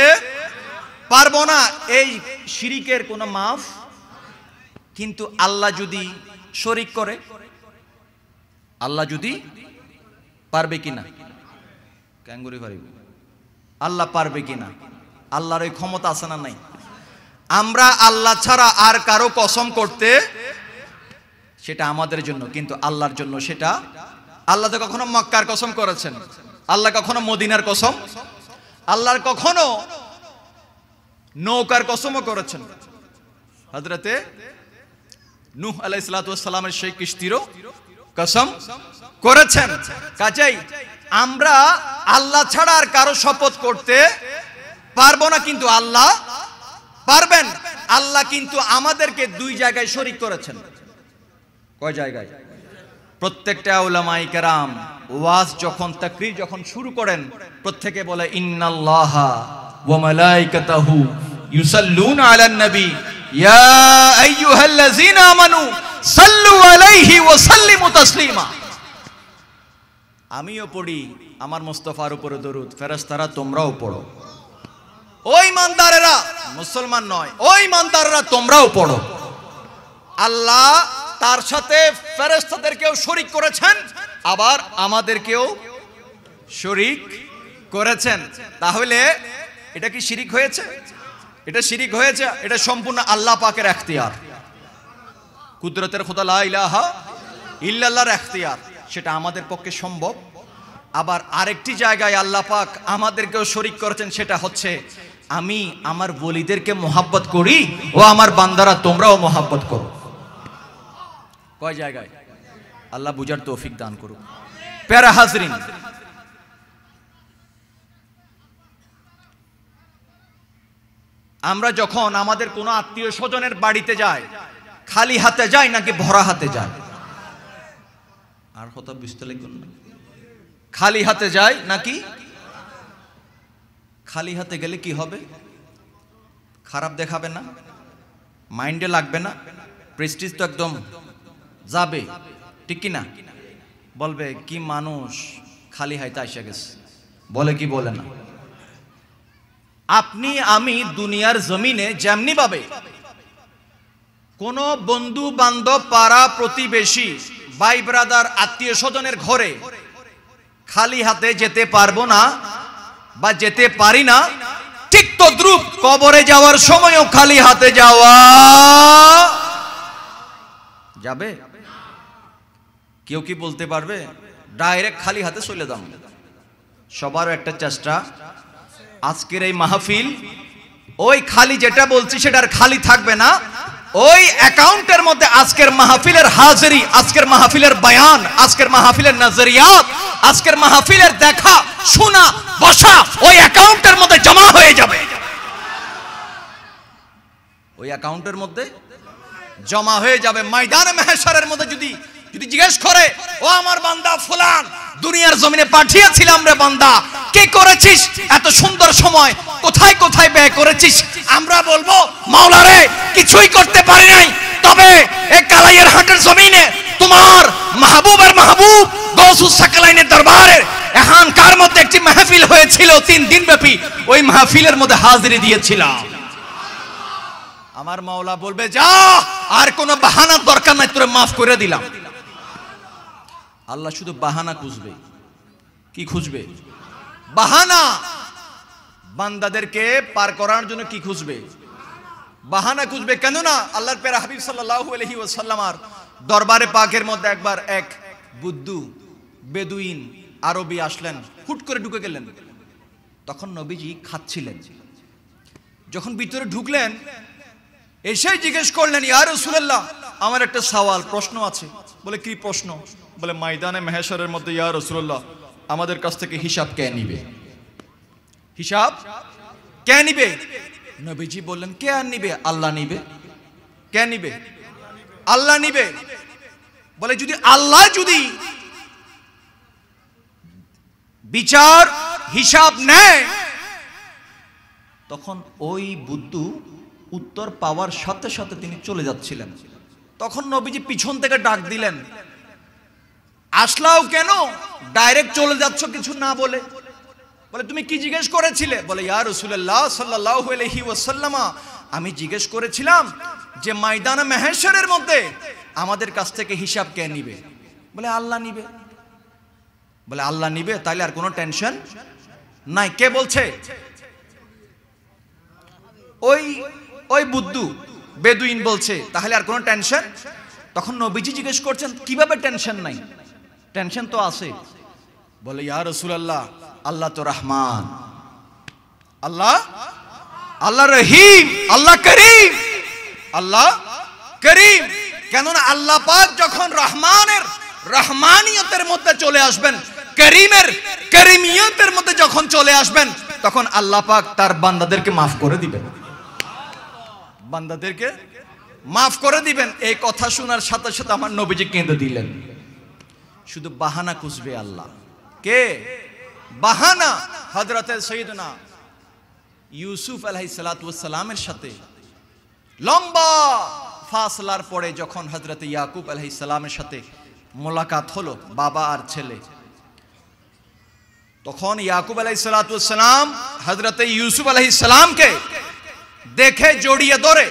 পারবো না, এই শিরিকের কোনো মাফ। কিন্তু আল্লাহ যদি শরীক করে, আল্লাহ যদি পারবে কিনা? ক্যাঙ্গুরি পারবে? আল্লাহ পারবে কিনা? আল্লাহর ওই ক্ষমতা আছে না নাই? আমরা আল্লাহ ছাড়া আর কারো কসম করতে, সেটা আমাদের জন্য, কিন্তু আল্লাহর জন্য সেটা। আল্লাহ তো কখনো মক্কার কসম করেছেন, আল্লাহ কখনো মদিনার কসম, আল্লাহর কখনো নৌকার কসমও করেছেন। হযরতে নূহ আলাইহিস সালাতু ওয়াস সালামের সেই কিস্তিরও কসম করেছেন। কাজেই আমরা আল্লাহ ছাড়া আর কারো শপথ করতে পারবো না, কিন্তু আল্লাহ পারবেন। আল্লাহ কিন্তু আমাদেরকে দুই জায়গায় শরীক করেছেন। কয় জায়গায়? প্রত্যেকটা উলামায়ে কেরাম ওয়াজ যখন, তাকরীর যখন শুরু করেন, প্রত্যেকে বলে ইন্নাল্লাহা ওয়া মালাইকাতাহু ইউসাল্লুনা আলান নবী ইয়া আইয়ুহাল্লাযীনা আমানু সাল্লু আলাইহি ওয়া সাল্লিমু তাসলিমা। আমিও পড়ি আমার মুস্তাফার উপরে দরুদ, ফেরেশতারা তোমরাও পড়ো। ওই ইমানদারেরা, মুসলমান নয়, ওই ইমানদারেরা তোমরাও পড়ো। আল্লাহ তার সাথে ফেরেশতাদেরকেও শরীক করেছেন, আবার আমাদেরকেও শরীক করেছেন। তাহলে এটা কি শিরিক হয়েছে? এটা শিরিক হয়েছে। এটা সম্পূর্ণ আল্লাহ পাকের এখতিয়ার, কুদরতের খোদা লা ইলাহা ইল্লাল্লাহর এখতিয়ার, সেটা আমাদের পক্ষে সম্ভব। আবার আরেকটি জায়গায় আল্লাহ পাক আমাদেরকেও শরীক করেছেন, সেটা হচ্ছে আমি আমার ওলিদেরকে মোহাব্বত করি, ও আমার বান্দারা তোমরাও মোহাব্বত করো। কয় জায়গায়? আল্লাহ বুঝার তৌফিক দান করুক। প্যারা হাজরিন, আমরা যখন আমাদের কোনো আত্মীয় স্বজনের বাড়িতে যাই, খালি হাতে যাই নাকি ভরা হাতে যাই? আর কথা বুঝতে লাগবেন না। খালি হাতে যাই নাকি? খালি হাতে গেলে কি হবে? খারাপ দেখাবে না, মাইন্ডে লাগবে না, প্রেস্টিজ তো একদম যাবে, ঠিক কি না? বলবে কি মানুষ খালি হাতে এসে গেছে, বলে কি বলে না? আপনি আমি দুনিয়ার জমিনে যেমনি ভাবে কোন বন্ধু বান্ধব, পাড়া প্রতিবেশী, ভাই ব্রাদার, আত্মীয় স্বজনের ঘরে খালি হাতে যেতে পারবো না, বা যেতে পারি না, ঠিক তদ্রূপ কবরে যাওয়ার সময়ও খালি হাতে যাওয়া যাবে? কেউ কি বলতে পারবে ডাইরেক্ট খালি হাতে চলে যান? সবার একটা চেষ্টা, আজকের এই মাহফিল ওই খালি যেটা বলছি সেটার খালি থাকবে না, ওই অ্যাকাউন্টের মধ্যে আজকের মাহফিলের হাজিরি, আজকের মাহফিলের বয়ান, আজকের মাহফিলের নজরিয়াত, আজকের মাহফিলের দেখা শোনা বসা ওই অ্যাকাউন্টের মধ্যে জমা হয়ে যাবে। ওই অ্যাকাউন্টের মধ্যে জমা হয়ে যাবে। ময়দানে মাহশরের মধ্যে যদি জিজ্ঞেস করে, ও আমার বান্দা ফুলান, দুনিয়ার জমিনে পাঠিয়েছিলাম রে বান্দা, কি করেছিস এত সুন্দর সময়, কোথায় কোথায় ব্যয় করেছিস? আমরা বলবো, মাওলা রে কিছুই করতে পারি নাই, তবে এই কালাইয়ের হাটের জমিনে তোমার মাহবুবের মাহবুব গৌসুস সাকালাইনের দরবারে এখানকার মধ্যে একটি মাহফিল হয়েছিল 3 দিন ব্যাপী, ওই মাহফিলের মধ্যে হাজিরি দিয়েছিলাম। আমার মাওলা বলবে, যা, আর কোনো বাহানার দরকার নাই, তোরে মাফ করে দিলাম। আল্লাহ শুধু বাহানা খুঁজবে। কি খুঁজবে? বাহানা। বান্দাদেরকে পার করার জন্য কি খুঁজবে? বাহানা খুঁজবে। কেন না আল্লাহর প্যারা হাবিব সাল্লাল্লাহু আলাইহি ওয়াসাল্লামার দরবারে পাকের মধ্যে একবার এক বুদ্ধু বেদুইন আরবি আসলেন, হুট করে ঢুকে গেলেন। তখন নবীজি খাচ্ছিলেন। যখন ভিতরে ঢুকলেন, এসেই জিজ্ঞেস করলেন, ইয়া রাসূলুল্লাহ, আমার একটা সওয়াল, প্রশ্ন আছে। বলে, কি প্রশ্ন? বলে, ময়দানে মাহশরের মধ্যে ইয়া রাসূলুল্লাহ আমাদের কাছ থেকে হিসাব কে নিবে? হিসাব কে নিবে? নবীজি বললেন, কে আর নিবে? আল্লাহ নিবে। কে নিবে? আল্লাহ নিবে। বলে, যদি আল্লাহ যদি বিচার হিসাব নেয়, তখন ওই বুদ্ধু উত্তর পাওয়ার সাথে সাথে তিনি চলে যাচ্ছিলেন। তখন নবীজি পিছন থেকে ডাক দিলেন, আসলাও কেন? ডাইরেক্ট চলে যাচ্ছ কিছু না বলে। বলে, তুমি কি জিজ্ঞেস করেছিলে? বলে, ইয়া রাসূলুল্লাহ সাল্লাল্লাহু আলাইহি ওয়াসাল্লাম, আমি জিজ্ঞেস করেছিলাম যে ময়দানে মাহশরের মধ্যে আমাদের কাছ থেকে হিসাব কে নিবে? বলে, আল্লাহ নিবে। বলে, আল্লাহ নিবে, তাইলে আর কোনো টেনশন নাই। কে বলছে? ওই বুদ্ধু বেদুইন বলছে, তাহলে আর কোনো টেনশন? তখন নবীজি জিজ্ঞেস করছেন, কিভাবে টেনশন নাই? টেনশন তো আছে। বলে, ইয়া রাসূলুল্লাহ, আল্লাহ তো রহমান, আল্লাহ রহিম, আল্লাহ করিম, আল্লাহ করিম। কেননা আল্লাহ পাক যখন রহমানের রহমানিয়তের মধ্যে চলে আসবেন, করিমের করিমিয়তের মধ্যে যখন চলে আসবেন, তখন আল্লাহ পাক তার বান্দাদেরকে মাফ করে দিবেন। বান্দাদেরকে মাফ করে দিবেন। এই কথা শোনার সাথে সাথে আমার নবীজি কেঁদে দিলেন। শুধু বাহানা খুঁজবে আল্লাহ। কে? বাহানা। হযরতে সাইয়েদনা ইউসুফ আলাইহিস সালাতু ওয়াস সালামের সাথে লম্বা ফাসলার পরে যখন হযরতে ইয়াকুব আলাইহিস সালামের সাথে মোলাকাত হলো, বাবা আর ছেলে, তখন ইয়াকুব আলাইহিস সালাতু ওয়াস সালাম হযরতে ইউসুফ আলাইহিস সালামকে দেখে জড়িয়ে ধরে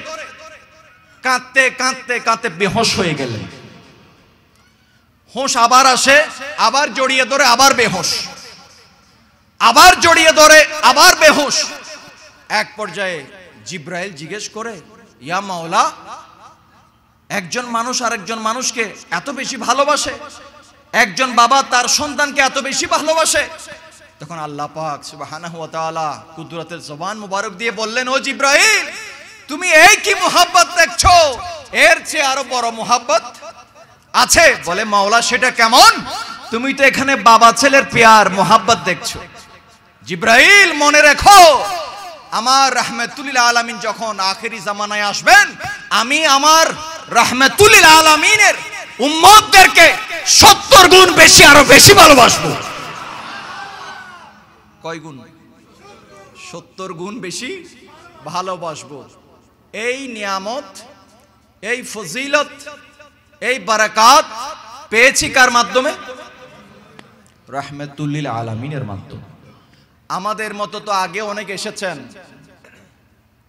কাঁদতে কাঁদতে কাঁদতে বেহুশ হয়ে গেলেন। হোশ আবার আসে, আবার জড়িয়ে ধরে, আবার বেহুশ, আবার জড়িয়ে ধরে, আবার বেহুশ। এক পর্যায়ে জিব্রাইল জিজ্ঞেস করে, ইয়া মাওলা, একজন মানুষ আরেকজন মানুষকে এত বেশি ভালোবাসে, একজন বাবা তার সন্তানকে এত বেশি ভালোবাসে। তখন আল্লাহ পাক সুবহানাহু ওয়া তাআলা কুদরতের জবান মুবারক দিয়ে বললেন, ও জিব্রাইল, তুমি এই কি মোহাব্বত দেখছো? এর চেয়ে আরো বড় মোহাব্বত আছে। বলে, মাওলা, সেটা কেমন? তুমি তো এখানে বাবা ছেলের প্যার মোহাব্বত দেখছো। জিব্রাইল, মনে রেখো, আমার রাহমাতুল লিল আলামিন যখন আখেরি জামানায় আসবেন, আমি আমার রাহমাতুল লিল আলামিনের উম্মতদেরকে 70 গুণ বেশি, আরো বেশি ভালোবাসবো। কয় গুণ? 70 গুণ বেশি ভালোবাসবো। এই নিয়ামত, এই ফজিলত, এই বারাকাত পেয়েছি কার মাধ্যমে? রাহমাতুল লিল আলামিনের মাধ্যমে। আমাদের মতো তো আগে অনেক এসেছেন,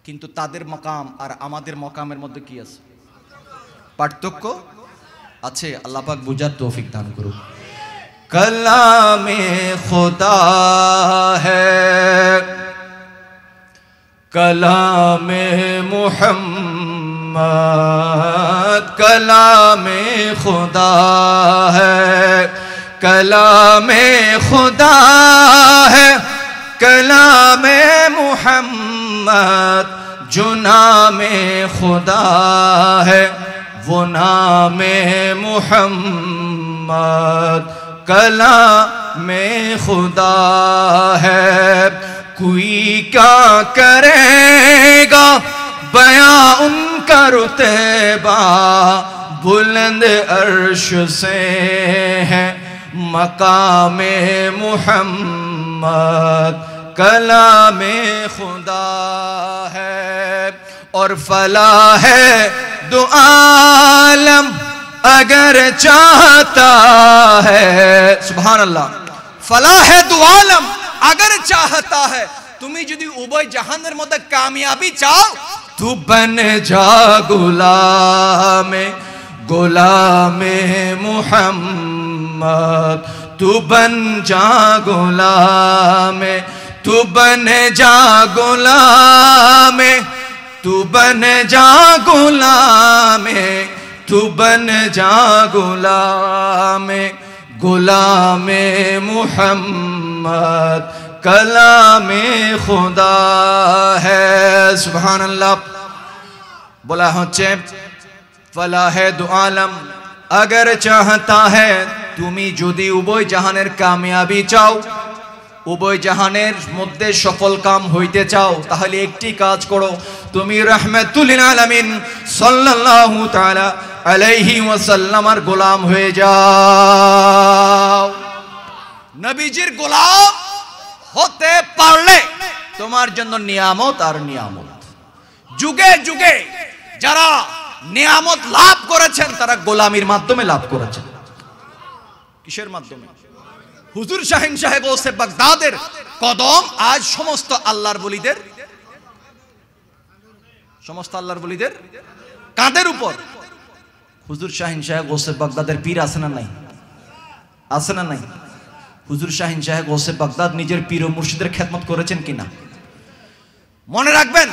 কিন্তু তাদের মাকাম আর আমাদের মাকামের মধ্যে কি আছে? পার্থক্য আছে। আল্লাহ পাক বুঝার তৌফিক দান করুন। कलामे खुदा है, कलामे मुहम्मद कलामे खुदा है, कलामे खुदा है, कलामे मुहम्मद जो नामे खुदा है वो नामे मुहम्मद कलामे खुदा है। कोई क्या करेगा बयां उनका रुतबा, बुलंद अर्श से है मकामे मुहम्मद कलामे खुदा है। और फला है दो आलम अगर चाहता है, सुभान अल्लाह, फला है दो आलम अगर चाहता है, तुम्हें यदि उभय জাহানের মধ্যে কামিয়াবি চাও, तू बन जा गुलामे गुलामे मुहम्मद, तू बन जा गुलामे, तू बन जा गुलामे, तू बन जा गुलामे, तू बन जा गुलामे गुलामे मुहम्मद कलामे खुदा है। सुभान अल्लाह। बोला হচ্ছে फला है दो आलम अगर चाहता है, তুমি যদি উভয় জাহানের কামিয়াবি চাও, উভয় জাহানের মধ্যে সফল কাম হইতে চাও, তাহলে একটি কাজ করো, তুমি রাহমাতুল লিল আলামিন সাল্লাল্লাহু তাআলা আলাইহি ওয়াসাল্লামের গোলাম হয়ে যাও। নবীজির গোলাম হতে পারলে তোমার জন্য নিয়ামত আর নিয়ামত। যুগে যুগে যারা নিয়ামত লাভ করেছেন তারা গোলামির মাধ্যমে লাভ করেছেন। কিসের মাধ্যমে? হুজুর শাহিন সাহেব ওসে বাগদাদের কদম আজ সমস্ত আল্লাহর বলিদের, সমস্ত আল্লাহর বলিদের কাঁধের উপর। হুজুর শাহিন সাহেব ওসে বাগদাদের পীর আছে না নাই? আছে না নাই? হুজুর শাহিন সাহেব ওসে বাগদাদ নিজের পীর ও মুর্শিদের খেদমত করেছেন কিনা? মনে রাখবেন,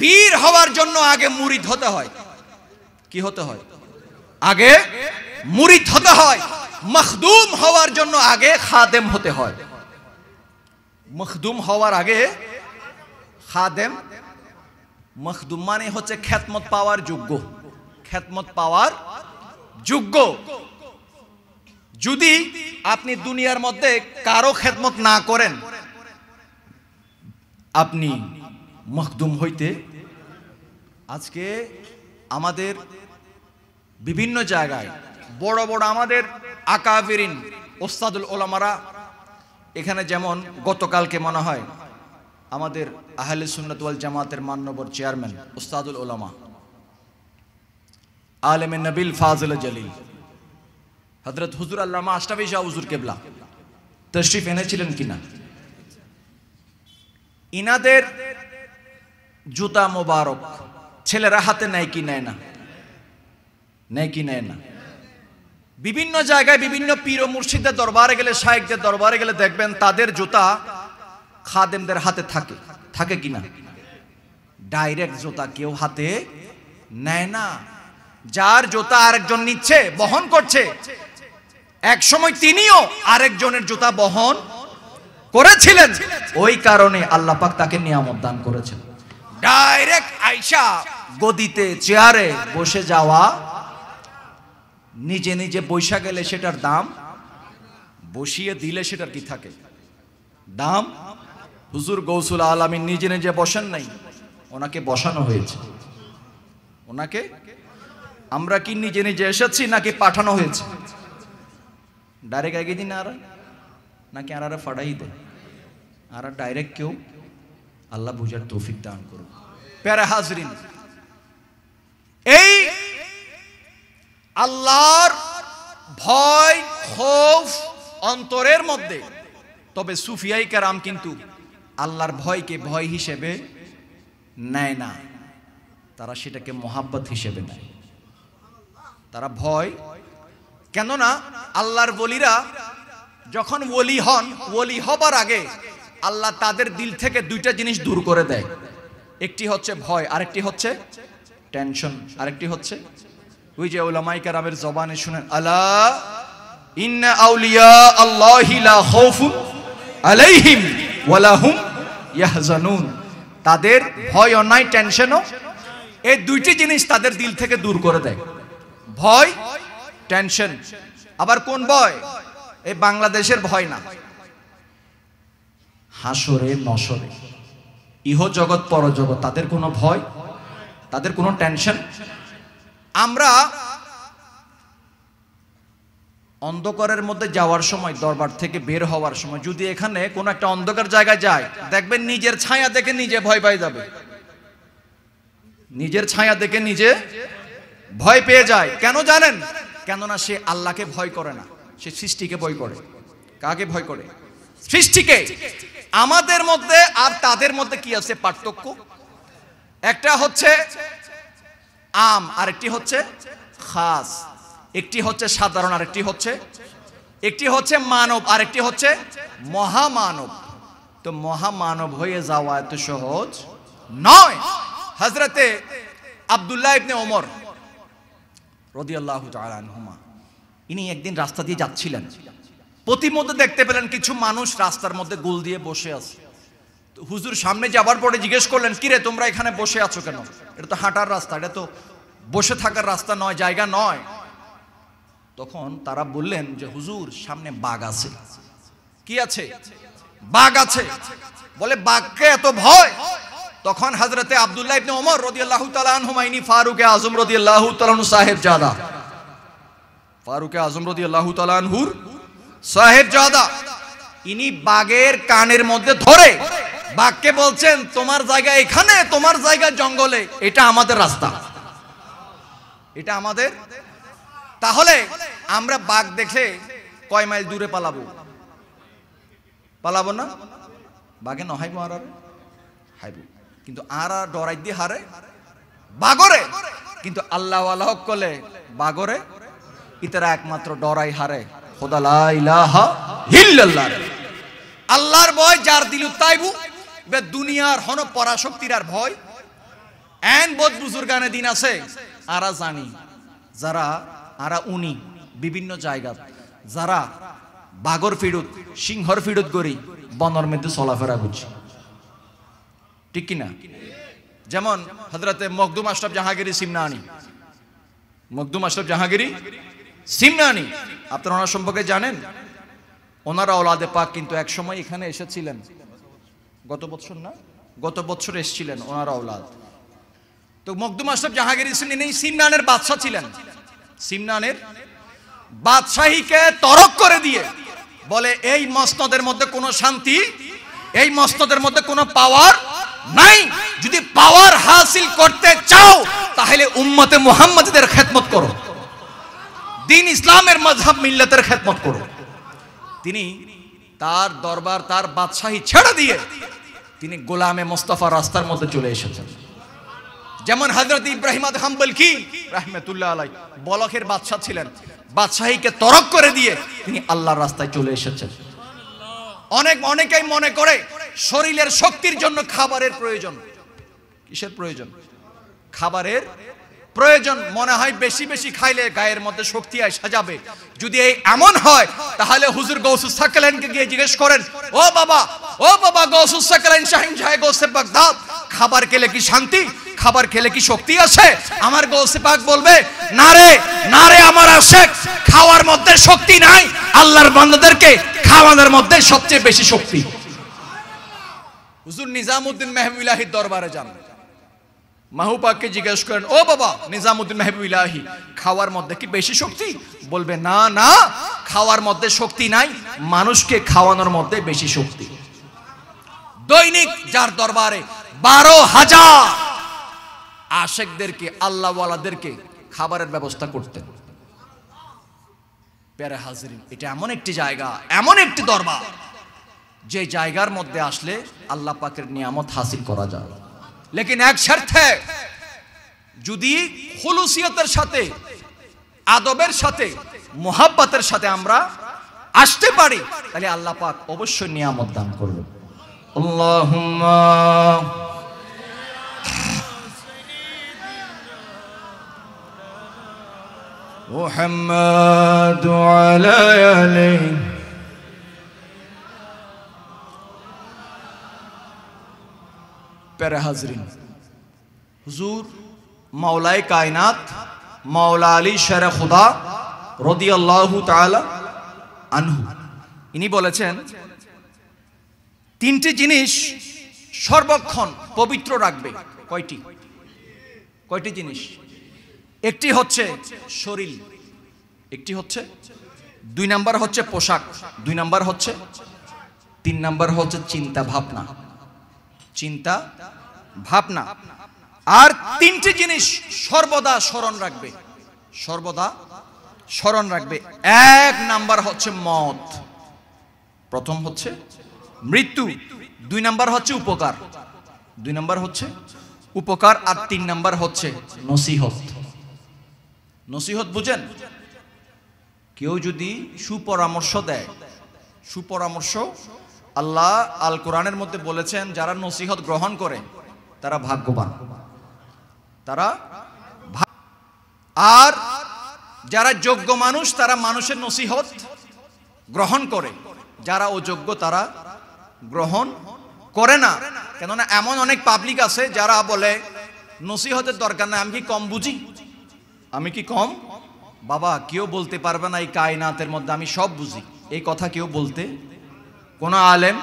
পীর হওয়ার জন্য আগে মুরিদ হতে হয়। কি হতে হয়? আগে মুরিদ হতে হয়। মখদুম হওয়ার জন্য আগে খাদেম হতে হয়। মখদুম হওয়ার আগে খাদেম। মখদুম মানে হচ্ছে খেদমত পাওয়ার যোগ্য, খেদমত পাওয়ার যোগ্য। যদি আপনি দুনিয়ার মধ্যে কারো খেদমত না করেন, আপনি মখদুম হইতে। আজকে আমাদের বিভিন্ন জায়গায় বড় বড় আমাদের আকাবিরিন ওস্তাদুল ওলামারা, এখানে যেমন গতকালকে মনে হয় আমাদের আহলে সুন্নাত ওয়াল জামাতের মান্যবর চেয়ারম্যান ওস্তাদুল ওলামা আলেমে নবিল ফাজিল জলিল হযরত হুজুর আল্লামা আশরাফি শাহ হুজুর কেবলা তশরিফ এনেছিলেন কিনা? ইনাদের জুতা মোবারক ছেলেরা হাতে নেয় কি নেয় না? নেয় কি নেয় না? বিভিন্ন জায়গায় বিভিন্ন পীর ও মুর্শিদের দরবারে গেলে, শায়েখদের দরবারে গেলে দেখবেন তাদের জুতা খাদেমদের হাতে থাকে। থাকে কিনা? ডাইরেক্ট জুতা কেউ হাতে নেয় না। যার জুতা আরেকজন নিচ্ছে, বহন করছে, এক সময় তিনিও আরেকজনের জুতা বহন করেছিলেন। ওই কারণে আল্লাহ পাক তাকে নিয়ামত দান করেছেন। ডাইরেক্ট আয়েশা গদিতে চেয়ারে বসে যাওয়া, নিজে নিজে বৈশা গেলে সেটার দাম, বসিয়ে দিলে সেটার কি থাকে? দাম। হুজুর গৌসুল আলামিন নিজে নিজে বসেন নাই, ওনাকে বসানো হয়েছে। ওনাকে আমরা কি নিজে নিজে এসেছি নাকি পাঠানো হয়েছে? ডাইরেক্ট আগে দিন আর নাকি আর ফাড়াই দেয়? আর ডাইরেক্ট কেউ? আল্লাহ বুঝার তৌফিক দান করুন। প্যারা হাজরিন, এই আল্লাহর ভয় খৌফ অন্তরের মধ্যে, তবে সুফিয়াই কেরাম কিন্তু আল্লাহর ভয়কে ভয় হিসেবে নেয় না, তারা সেটাকে মোহাব্বত হিসেবে নেয়। তারা ভয়, কেননা আল্লাহর বলিরা যখন ওলি হন, ওলি হবার আগে আল্লাহ তাদের দিল থেকে দুইটা জিনিস দূর করে দেয়। একটি হচ্ছে ভয়, আরেকটি হচ্ছে টেনশন, আরেকটি হচ্ছে ওই যে উলামায়ে কেরামের জবানে শুনেন, আলা ইন্না আউলিয়া আল্লাহি লা খাউফুন আলাইহিম ওয়ালা হুম ইয়াহজানুন। তাদের ভয়ও নাই, টেনশনও। এই দুইটি জিনিস তাদের দিল থেকে দূর করে দেয়, ভয়, টেনশন। আবার কোন ভয়? এই বাংলাদেশের ভয় না, হাসরে নসরে, ইহ জগৎ পরজগৎ, তাদের কোনো ভয়, তাদের কোনো টেনশন। আমরা অন্ধকারের মধ্যে যাওয়ার সময়, দরবার থেকে বের হওয়ার সময় যদি এখানে কোনো একটা অন্ধকার জায়গায় যায়, দেখবেন নিজের ছায়া দেখে নিজে ভয় পেয়ে যাবে। নিজের ছায়া দেখে নিজে ভয় পেয়ে যায়। কেন জানেন? কেননা সে আল্লাহকে ভয় করে না, সে সৃষ্টিকে ভয় করে। কাকে ভয় করে? সৃষ্টিকে। আমাদের মধ্যে আর তাদের মধ্যে কি আছে পার্থক্য? একটা হচ্ছে আম, আরেকটি হচ্ছে খাস। একটি হচ্ছে সাধারণ, আরেকটি হচ্ছে মানব, আরেকটি হচ্ছে মহামানব। তো মহামানব হয়ে যাওয়া এত সহজ নয়। হযরতে আব্দুল্লাহ ইবনে ওমর রাদিয়াল্লাহু তাআলা আনহুমা, ইনি একদিন রাস্তা দিয়ে যাচ্ছিলেন, প্রতিমধ্যে দেখতে পেলেন কিছু মানুষ রাস্তার মধ্যে গোল দিয়ে বসে আছে। তো হুজুর সামনে যাবার পরে জিজ্ঞেস করলেন, কিরে তোমরা এখানে বসে আছো কেন? এটা তো হাঁটার রাস্তা, এটা তো বসে থাকার রাস্তা নয়, জায়গা নয়। তখন তারা বললেন যে হুজুর সামনে বাঘ আছে। কি আছে? বাঘ আছে। বলে বাঘকে এত ভয়? তখন হযরতে আব্দুল্লাহ ইবনে ওমর রাদিয়াল্লাহু তাআলা আনহুমা, ইনি ফারুক আজম রাদিয়াল্লাহু তাআলা আনহু সাহেবজাদা, ফারুক আজম রাদিয়াল্লাহু তাআলা আনহুর সাহেবজাদা, ইনি বাঘের কানের মধ্যে ধরে বাঘকে বলছেন, তোমার জায়গা এখানে, তোমার জায়গা জঙ্গলে, এটা আমাদের রাস্তা, এটা আমাদের। তাহলে আমরা বাঘ দেখে কয় মাইল দূরে পালাবো? পালাবো না? বাঘে নহাইব আর হাইব, কিন্তু আর ডরাই দিয়ে হারে বাগরে। কিন্তু আল্লাহ আল্লাহ করলে বাগরে ইতারা একমাত্র ডরাই হারে খোদা লা ইলাহা ইল্লাল্লাহ। আল্লাহর ভয় যার দিলু তাইবু বে দুনিয়ার হন পরাশক্তির আর ভয় এন বহুত বুজুর্গানে দিন আছে। আরা জানি যারা আরা উনি বিভিন্ন জায়গা যারা বাগর ফিরুত সিংহর ফিরুত করি বনর মধ্যে চলাফেরা বুঝি, ঠিক কিনা? যেমন হযরতে মখদুম আশরাফ জাহাঙ্গীরি সিমনানি, মখদুম আশরাফ জাহাঙ্গীরি সিমনানি, আপনারা ওনার সম্পর্কে জানেন? ওনারা ওলাদে পাক কিন্তু এক সময় এখানে এসেছিলেন, গত বছর না, গত বছর এসেছিলেন ওনারা ওলাদ। তো মখদুম আশরাফ জাহাঙ্গীরি সিমনানের বাদশা ছিলেন। সিমনানের বাদশাহীকে তরক করে দিয়ে বলে, এই মসনদের মধ্যে কোনো শান্তি, এই মসনদের মধ্যে কোনো পাওয়ার নাই। যদি পাওয়ার হাসিল করতে চাও তাহলে উম্মতে মুহাম্মাদের খেদমত করো, দ্বীন ইসলামের মাযহাব মিল্লাতের খেদমত করো। তিনি তার দরবার, তার বাদশাহী ছেড়ে দিয়ে তিনি গোলামে মুস্তাফা রাস্তার মধ্যে চলে এসেছেন। যেমন হযরত ইব্রাহিম হাম্বলকি রাহমাতুল্লাহ আলাইহি বলখের বাদশা ছিলেন, বাদশাহীকে তরক করে দিয়ে তিনি আল্লাহর রাস্তায় চলে এসেছেন। অনেকেই মনে করে শরীরের শক্তির জন্য খাবারের প্রয়োজন। কিসের প্রয়োজন? খাবারের প্রয়োজন। মনে হয় বেশি বেশি খাইলে গায়ের মধ্যে শক্তি সাজাবে। যদি এই এমন হয় তাহলে হুজুর গৌসুস সাকলাইনকে গিয়ে জিজ্ঞেস করেন, ও বাবা গৌসুস সাকলাইন শাহিন শাহে গৌসে বাগদাদ, খাবার খেলে কি শান্তি, খাবার খেলে কি শক্তি আছে? আমার গৌসে পাক বলবে, না রে আমার আশেক, খাওয়ার মধ্যে শক্তি নাই, আল্লাহর বান্দাদেরকে খাওয়ানোর মধ্যে সবচেয়ে বেশি শক্তি। হুজুর নিজামউদ্দিন মেহবুব ইলাহির দরবারে যান, মাহবুব পাককে জিজ্ঞেস করেন, ও বাবা নিজামউদ্দিন মেহবুব ইলাহি, খাওয়ার মধ্যে কি বেশি শক্তি? বলবে, না খাওয়ার মধ্যে শক্তি নাই, মানুষকে খাওয়ানোর মধ্যে বেশি শক্তি। দৈনিক যার দরবারে 12,000 আশেকদেরকে, আল্লাহওয়ালাদেরকে খাবারের ব্যবস্থা করতেন। প্যারে হাজিরিন, এটা এমন একটি জায়গা, এমন একটি দরবার, যে জায়গার মধ্যে আসলে আল্লাহ পাকের নিয়ামত হাসিল করা যায়। লেকিন এক শর্তে, যদি খুলুসিয়তের সাথে, আদবের সাথে, মুহাব্বতের সাথে আমরা আসতে পারি, তাহলে আল্লাহ পাক অবশ্যই নিয়ামত দান করবেন। আল্লাহুম্মা মুহাম্মাদ আলা আলিহি। প্যারা হাজরিন, হুজুর মাওলায়ে কায়নাত মাওলা আলী শের খুদা রাদিয়াল্লাহু তাআলা আনহু, ইনি বলেছেন তিনটি জিনিস সর্বক্ষণ পবিত্র রাখবে। কয়টি জিনিস? একটি হচ্ছে শরীর, একটি হচ্ছে, 2 নাম্বার হচ্ছে পোশাক, 2 নাম্বার হচ্ছে, 3 নাম্বার হচ্ছে চিন্তা ভাবনা। আর 3টি জিনিস সর্বদা স্মরণ রাখবে, সর্বদা স্মরণ রাখবে। 1 নাম্বার হচ্ছে মত, প্রথম হচ্ছে মৃত্যু, 2 নাম্বার হচ্ছে উপকার, 2 নাম্বার হচ্ছে উপকার, আর 3 নাম্বার হচ্ছে নসিহত। নসিহত বুঝেন? কেউ যদি সুপরামর্শ দেয়, সুপরামর্শ, আল্লাহ আল কোরআনের মধ্যে বলেছেন যারা নসিহত গ্রহণ করে তারা ভাগ্যবান, তারা। আর যারা যোগ্য মানুষ তারা মানুষের নসিহত গ্রহণ করে, যারা অযোগ্য তারা গ্রহণ করে না। কেননা এমন অনেক পাবলিক আছে যারা বলে নসিহতের দরকার নাই, আমি কি কম বুঝি, আমি কি কম, বাবা কেউ বলতে পারবে না এই কায়নাতের মধ্যে আমি সব বুঝি, এই কথা কেউ বলতে, কোন আলেম,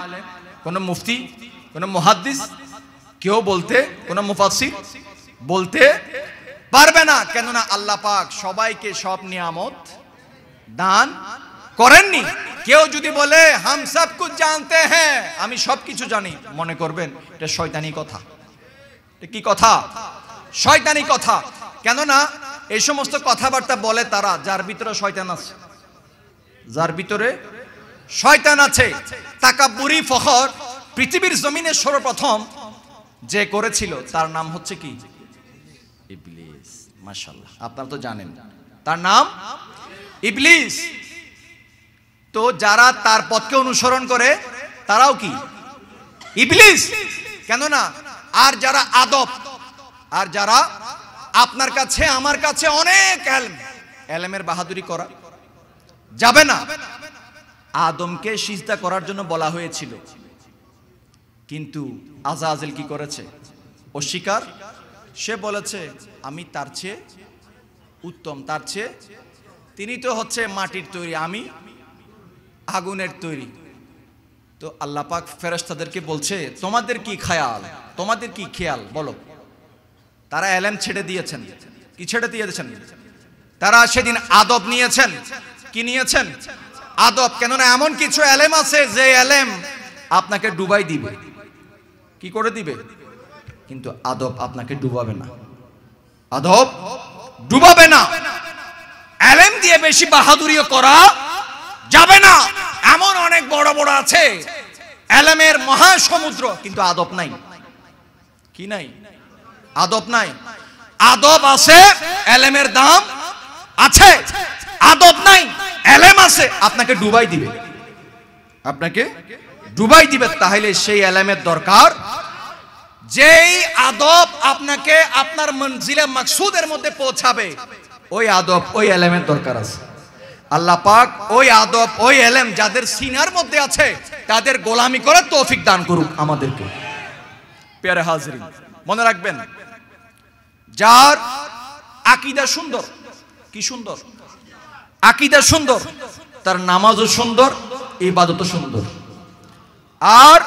কোন মুফতি, কোন মুহাদ্দিস কেউ বলতে, কোন মুফাসসির বলতে পারবে না। কেননা আল্লাহ পাক সবাইকে সব নিয়ামত দান করেননি। কেউ যদি বলে হাম সব কুছ জানতে হ্যাঁ, আমি সব কিছু জানি, মনে করবেন এটা শয়তানি কথা। এটা কি কথা? শয়তানি কথা। কেননা এই সমস্ত কথাবার্তা বলে তারা যার ভিতরে শয়তান আছে, যার ভিতরে শয়তান আছে। তাকাব্বুরি ফখর পৃথিবীর জমিনে সর্বপ্রথম যে করেছিল তার নাম হচ্ছে কি? ইবলিস। মাশাআল্লাহ, আপনারা তো জানেন তার নাম ইবলিস। তো যারা তার পথকে অনুসরণ করে তারাও কি? ইবলিস। কেননা আর যারা আদব, আর যারা আপনার কাছে আমার কাছে অনেক এলমের বাহাদুরি করা যাবে না। আদমকে সিজদা করার জন্য বলা হয়েছিল, কিন্তু আজাজিল কি করেছে? অস্বীকার। সে বলেছে আমি তার চেয়ে উত্তম, তার চেয়ে, তিনি তো হচ্ছে মাটির তৈরি, আমি আগুনের তৈরি। তো আল্লাহ পাক ফেরেশতাদেরকে বলছে তোমাদের কি খেয়াল, তোমাদের কি খেয়াল বলো। তারা এলেম ছেড়ে দিয়েছেন। কি ছেড়ে দিয়েছেন? তারা সেদিন আদব নিয়েছেন। কি নিয়েছেন? আদব। কেননা এমন কিছু এলেম আছে যে এলেম আপনাকে ডুবাই দিবে। কি করে দিবে? কিন্তু আদব আপনাকে ডুবাবে না, আদব ডুবাবে না। এলেম দিয়ে বেশি বাহাদুরিও করা যাবে না। এমন অনেক বড় বড় আছে এলেমের মহাসমুদ্র, কিন্তু আদব নাই। কি নাই? আদব নাই। আদব আছে, এলেমের দাম আছে। আদব নাই, এলেম আছে, আপনাকে ডুবাই দিবে, আপনাকে ডুবাই দিবে। তাহলে সেই এলেমের দরকার। যেই আদব আপনাকে আপনার মঞ্জিলে মাকসুদের মধ্যে পৌঁছাবে, ওই আদব, ওই এলেমের দরকার আছে। আল্লাহ পাক ওই আদব, ওই এলেম যাদের সিনার মধ্যে আছে তাদের গোলামি করার তৌফিক দান করুক আমাদেরকে। প্যারে হাজরিন, মনে রাখবেন, যার আকীদা সুন্দর, কি সুন্দর? আকীদা সুন্দর, তার নামাজও সুন্দর, ইবাদতও সুন্দর। আর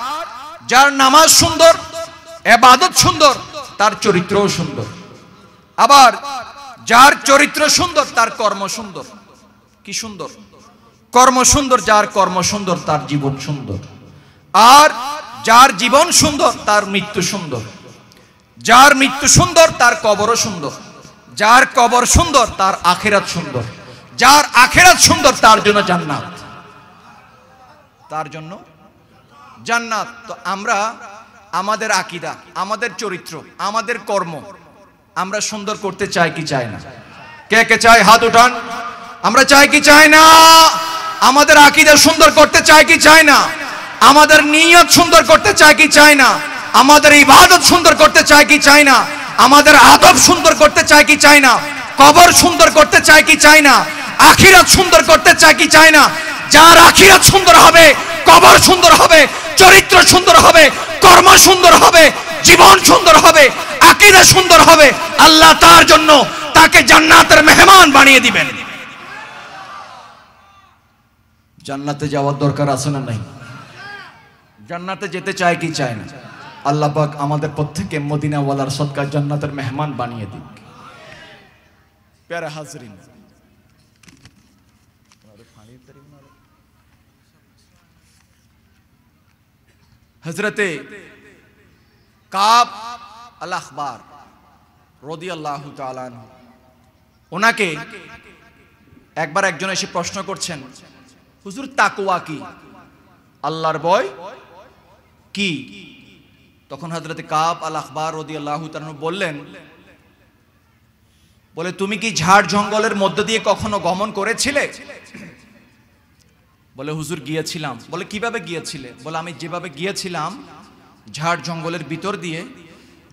যার নামাজ সুন্দর, ইবাদত সুন্দর, তার চরিত্রও সুন্দর। আবার যার চরিত্র সুন্দর তার কর্ম সুন্দর। কি সুন্দর? কর্ম সুন্দর। যার কর্ম সুন্দর তার জীবন সুন্দর। আর যার জীবন সুন্দর তার মৃত্যু সুন্দর। যার মৃত্যু সুন্দর তার কবরও সুন্দর। যার কবর সুন্দর তার আখিরাত সুন্দর। যার আখিরাত সুন্দর তার জন্য জান্নাত, তার জন্য জান্নাত। তো আমরা আমাদের আকীদা, আমাদের চরিত্র, আমাদের কর্ম আমরা সুন্দর করতে চাই কি চাই না? কে কে চাই? হাত উঠান। আমরা চাই কি চাই না? আমাদের আকীদা সুন্দর করতে চায় কি চায় না? আমাদের নিয়ত সুন্দর করতে চায় কি চায় না? আমাদের ইবাদত সুন্দর করতে চায় কি চায় না? আমাদের আদব সুন্দর করতে চায় কি চায় না? কবর সুন্দর করতে চায় কি চায় না? আখিরাত সুন্দর করতে চায় কি চায় না? যার আখিরাত সুন্দর হবে, কবর সুন্দর হবে, চরিত্র সুন্দর হবে, কর্ম সুন্দর হবে, জীবন সুন্দর হবে, আকীদা সুন্দর হবে, আল্লাহ তার জন্য তাকে জান্নাতের মেহমান বানিয়ে দিবেন। জান্নাতে যাওয়ার দরকার আছে না নাই? জান্নাতে যেতে চায় কি চায় না? আল্লাহ পাক আমাদের প্রত্যেককে মদিনা ওয়ালার সদকায় জান্নাতের মেহমান বানিয়ে দিক। প্যারা হাজরিন, হযরতে কাব আল আখবার রাদিয়াল্লাহু তাআলা আনহু, ওনাকে একবার একজন এসে প্রশ্ন করছেন, হুজুর তাকওয়া কি, আল্লাহর ভয় কি? তখন হযরতে কাব আল আখবার রাদিয়াল্লাহু তাআলা আনহু বললেন, বলে তুমি কি ঝাড় জঙ্গলের মধ্য দিয়ে কখনো গমন করেছিলে? বলে হুজুর গিয়েছিলাম। বলে কিভাবে গিয়েছিলে? বলে আমি যেভাবে গিয়েছিলাম ঝাড় জঙ্গলের ভিতর দিয়ে,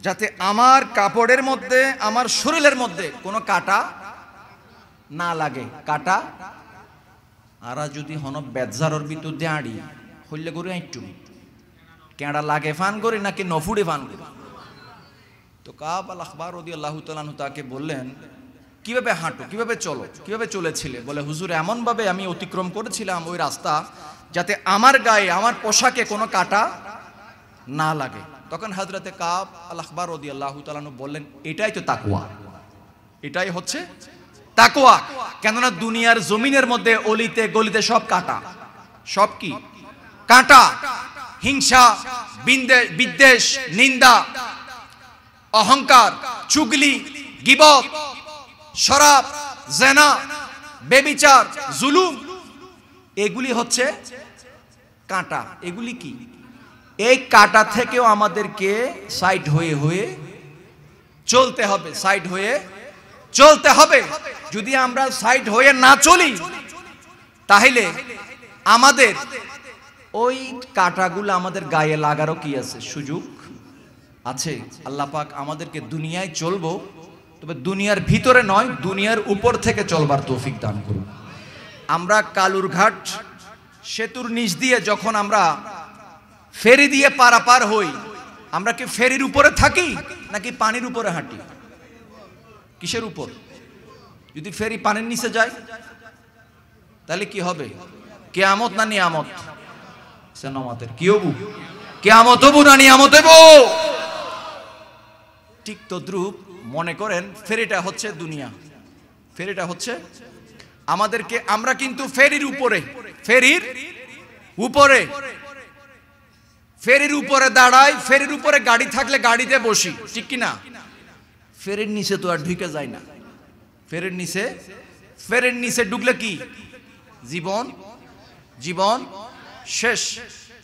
যাতে আমার কাপড়ের মধ্যে, আমার শরীরের মধ্যে কোনো কাটা না লাগে। কাটা আর যদি হন বেজারর ভিতর দিয়ে আড়ি হইলে করে একটু কেঁড়া লাগে ফান করি নাকি নফুড়ে ফান করি? তো কাব আল আখবার রাদিয়াল্লাহু তাআলা আনহু তাকে বললেন, কিভাবে হাঁটো, কিভাবে চলো, কিভাবে চলেছিলে? বলে হুজুর এমন ভাবে আমি অতিক্রম করেছিলাম ওই রাস্তা, যাতে আমার গায়ে, আমার পোশাকে কোনো কাটা না লাগে। তখন হযরতে কাব আল আখবার রাদিয়াল্লাহু তাআলা আনহু বললেন, এটাই তো তাকওয়া, এটাই হচ্ছে তাকওয়া। কেননা দুনিয়ার জমিনের মধ্যে অলিতে গলিতে সব কাটা, সব কি কাটা, হিংসা, বিদ্বেষ, নিন্দা, অহংকার, চুগলি, গীবত, শরাব, জেনা, বেবিচার, জুলুম, এগুলি হচ্ছে কাঁটা। এগুলি কি? এই কাঁটা থেকেও আমাদেরকে সাইড হয়ে হয়ে চলতে হবে, সাইড হয়ে চলতে হবে। যদি আমরা সাইড হয়ে না চলি, তাহলে আমাদের ওই কাঁটাগুলো আমাদের গায়ে লাগারও কি আছে? সুযোগ আছে। আল্লাহ পাক আমাদেরকে দুনিয়ায় চলবো, তবে দুনিয়ার ভিতরে নয়, দুনিয়ার উপর থেকে চলবার তৌফিক দান করুন। আমরা কালুরঘাট সেতুর নিচ দিয়ে যখন আমরা ফেরি দিয়ে পারাপার হই, আমরা কি ফেরির উপরে থাকি নাকি পানির উপরে হাঁটি? কিসের উপর? যদি ফেরি পানির নিচে যায় তাহলে কি হবে? কিয়ামত না নিয়ামত? সেনামাতের কি হবু? কিয়ামত হবু না নিয়ামত হবু? ঠিক তদ্রূপ মনে করেন ফেরিটা হচ্ছে দুনিয়া, ফেরিটা হচ্ছে আমাদেরকে, আমরা কিন্তু ফেরির উপরে, ফেরির উপরে, ফেরির উপরে দাঁড়াই, ফেরির উপরে গাড়ি থাকলে গাড়িতে বসি, ঠিক কি না? ফেরির নিচে তো আর ঢুকে যায় না। ফেরির নিচে, ফেরির নিচে ঢুকলে কি জীবন, জীবন শেষ।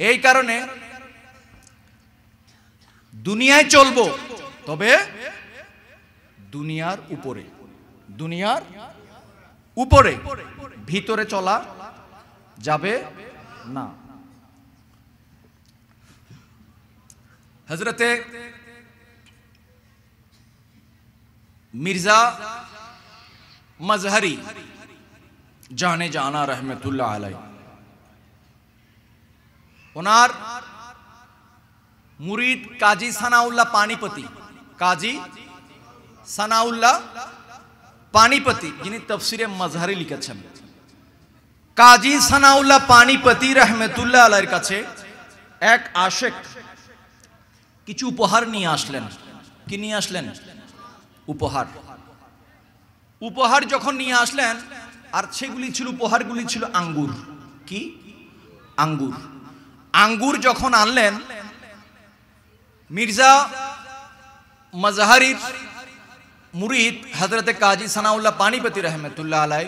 এই কারণে দুনিয়ায় চলবো, তবে দুনিয়ার উপরে, দুনিয়ার উপরে, ভিতরে চলা যাবে না। হযরতে মির্জা মজহরি জানে জানা রহমতুল্লাহ আলাই, ওনার মুরিদ কাজী সানাউল্লাহ পানিপতি, কাজী সানাউল্লাহ পানিপতি, যিনি তাফসিরে মজহরি লিখেছেন, কাজী সানাউল্লাহ পানিপতি রহমতুল্লাহ আলাইহির কাছে এক আশিক কিছু উপহার নিয়ে আসলেন। কি নিয়ে আসলেন? উপহার। উপহার যখন নিয়ে আসলেন, আর সেগুলি ছিল, উপহারগুলি ছিল আঙ্গুর। কি? আঙ্গুর। আঙ্গুর যখন আনলেন, মির্জা মজহরির মুরিদ হযরতে কাজী সানাউল্লাহ পানিপতি রহমতুল্লাহ আলাই,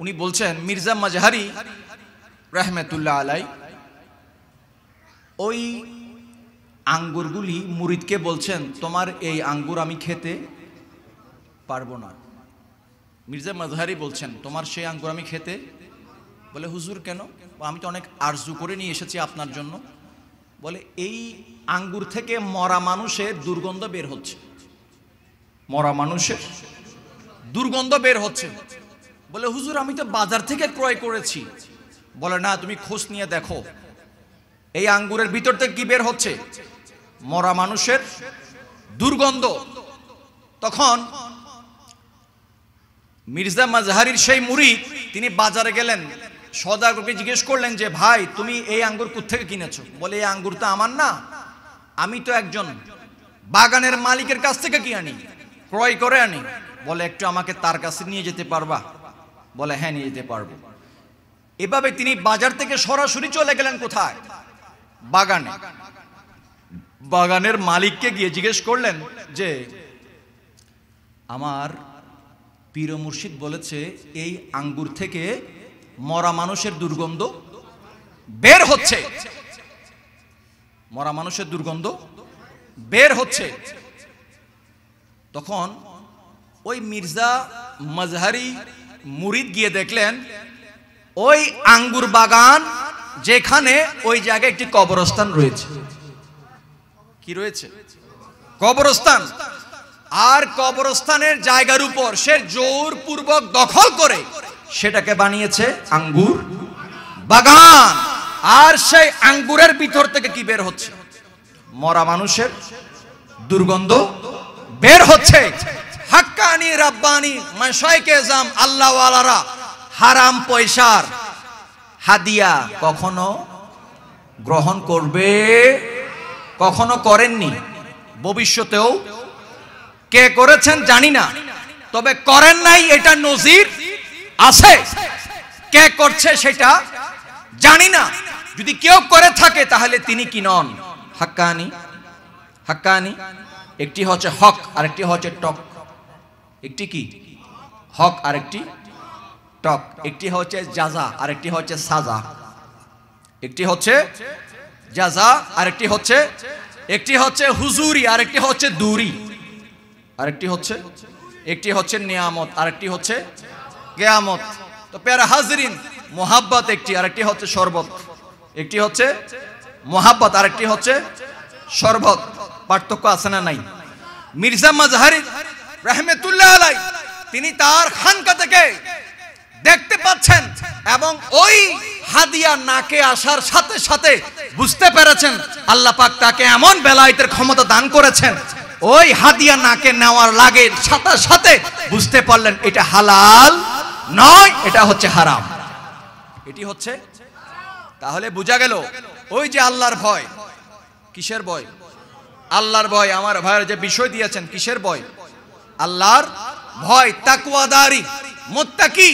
উনি বলছেন, মির্জা মজহরি রহমতুল্লাহ আলাই ওই আঙ্গুরগুলি মুরিদকে বলছেন, তোমার এই আঙ্গুর আমি খেতে পারবো না। মির্জা মজহরি বলছেন, তোমার সেই আঙ্গুর আমি খেতে বলে হুজুর কেন? আমি তো অনেক আরজু করে নিয়ে এসেছি আপনার জন্য। বলে এই আঙ্গুর থেকে মরা মানুষের দুর্গন্ধ বের হচ্ছে, মরা মানুষের দুর্গন্ধ বের হচ্ছে। বলে হুজুর আমি তো বাজার থেকে ক্রয় করেছি। বলে না, তুমি খোঁজ নিয়ে দেখো এই আঙ্গুরের ভিতর থেকে কি বের হচ্ছে, মরা মানুষের দুর্গন্ধ। তখন মির্জা মাজহারির সেই মুরিদ তিনি বাজারে গেলেন, সওদাগরকে জিজ্ঞেস করলেন যে ভাই তুমি এই আঙ্গুর কোত্থেকে কিনেছো? বলে এই আঙ্গুর তো আমার না, আমি তো একজন বাগানের মালিকের কাছ থেকে কি আনি, ক্রয় করে আনি। বলে একটু আমাকে তার কাছে নিয়ে যেতে পারবা? বলে হ্যাঁ নিয়ে যেতে পারবো। এভাবে তিনি বাজার থেকে সরাসরি চলে গেলেন কোথায়, বাগানে। বাগানের মালিককে গিয়ে জিজ্ঞেস করলেন যে আমার পীর মুর্শিদ বলেছে এই আঙ্গুর থেকে মরা মানুষের দুর্গন্ধ বের হচ্ছে, মরা মানুষের দুর্গন্ধ বের হচ্ছে। তখন ওই মির্জা মাজহারি মুরিদ গিয়ে দেখলেন ওই আঙ্গুর বাগান যেখানে ওই জায়গায় একটি কবরস্থান রয়েছে। কি রয়েছে? কবরস্থান। আর কবরস্থানের জায়গার উপর সে জোরপূর্বক দখল করে সেটাকে বানিয়েছে আঙ্গুর বাগান। আর সেই আঙ্গুরের ভিতর থেকে কি বের হচ্ছে, মরা মানুষের দুর্গন্ধ বের হচ্ছে। হাক্কানি রাব্বানি মাশায়েখে আযম আল্লাহ ওয়ালারা হারাম পয়সার হাদিয়া কখনো গ্রহণ করবে, কখনো করেননি, ভবিষ্যতেও কে করেছেন জানি না, তবে করেন নাই এটা নজির আছে। কে করছে সেটা জানি না, যদি কেউ করে থাকে তাহলে তিনি কি নন হাক্কানি। হাক্কানি একটি হচ্ছে হক আর একটি হচ্ছে টক। একটি কি হক আর একটি টক। একটি হচ্ছে জাযা আর একটি হচ্ছে সাজা। একটি হচ্ছে জাযা আর একটি হচ্ছে হুজুরি আর একটি হচ্ছে দুরি। আরেকটি হচ্ছে নিয়ামত আর একটি হচ্ছে কিয়ামত। তো প্যারা হাজরিন, মোহাব্বত একটি, আরেকটি হচ্ছে শরবত। একটি হচ্ছে মোহাব্বত আর একটি হচ্ছে শরবত। পার্থক্য আছে না নাই? মির্জা মাজহারি রাহমাতুল্লাহ আলাইহি তিনি তার খানকা থেকে দেখতে পাচ্ছেন এবং ওই হাদিয়া নাকে আসার সাথে সাথে বুঝতে পেরেছেন আল্লাহ পাক তাকে এমন বেলায়েতের ক্ষমতা দান করেছেন, ওই হাদিয়া নাকে নেওয়ার লাগে সাথে সাথে বুঝতে পারলেন এটা হালাল নয়, এটা হচ্ছে হারাম। এটি হচ্ছে, তাহলে বোঝা গেল ওই যে আল্লাহর ভয়। কিসের ভয়? আল্লাহর ভয়। আমার ভাইয়ের যে বিষয় দিয়েছেন, কিসের ভয়? আল্লাহর ভয়। তাকওয়াদারি, মুত্তাকি,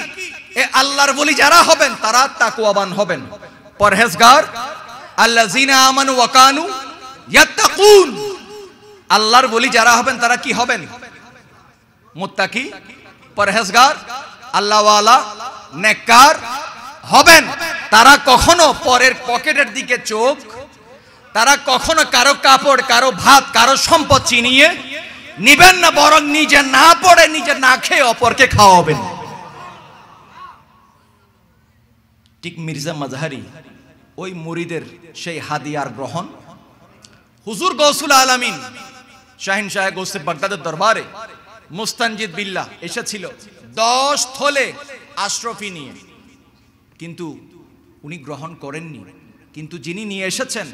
এ আল্লাহর ওলি যারা হবেন তারা তাকওয়াবান হবেন, পরহেজগার। আল্লাযিনা আমানু ওয়া কানু ইয়াত্তাকুন, আল্লাহর ওলি যারা হবেন তারা কি হবেন? মুত্তাকি, পরহেজগার, আল্লাহওয়ালা, নেককার হবেন। তারা কখনো পরের পকেটের দিকে চোখ, তারা কখনো কারো কাপড়, কারো ভাত, কারো সম্পদ চিনিয়ে নিবেন না, বরং নিজে না পড়ে, নিজে না খেয়ে অপরকে খাওয়াবেন। ঠিক মির্জা মাজহারি ওই মুরিদের সেই হাদিয়ার গ্রহণ হুজুর গৌসুল আলামিন শাহিন শাহ গৌসে বাগদাদের দরবারে মুস্তানজিদ বিল্লাহ এসেছিল 10 থলে আশরফি নিয়ে, কিন্তু উনি গ্রহণ করেননি। কিন্তু যিনি নিয়ে এসেছেন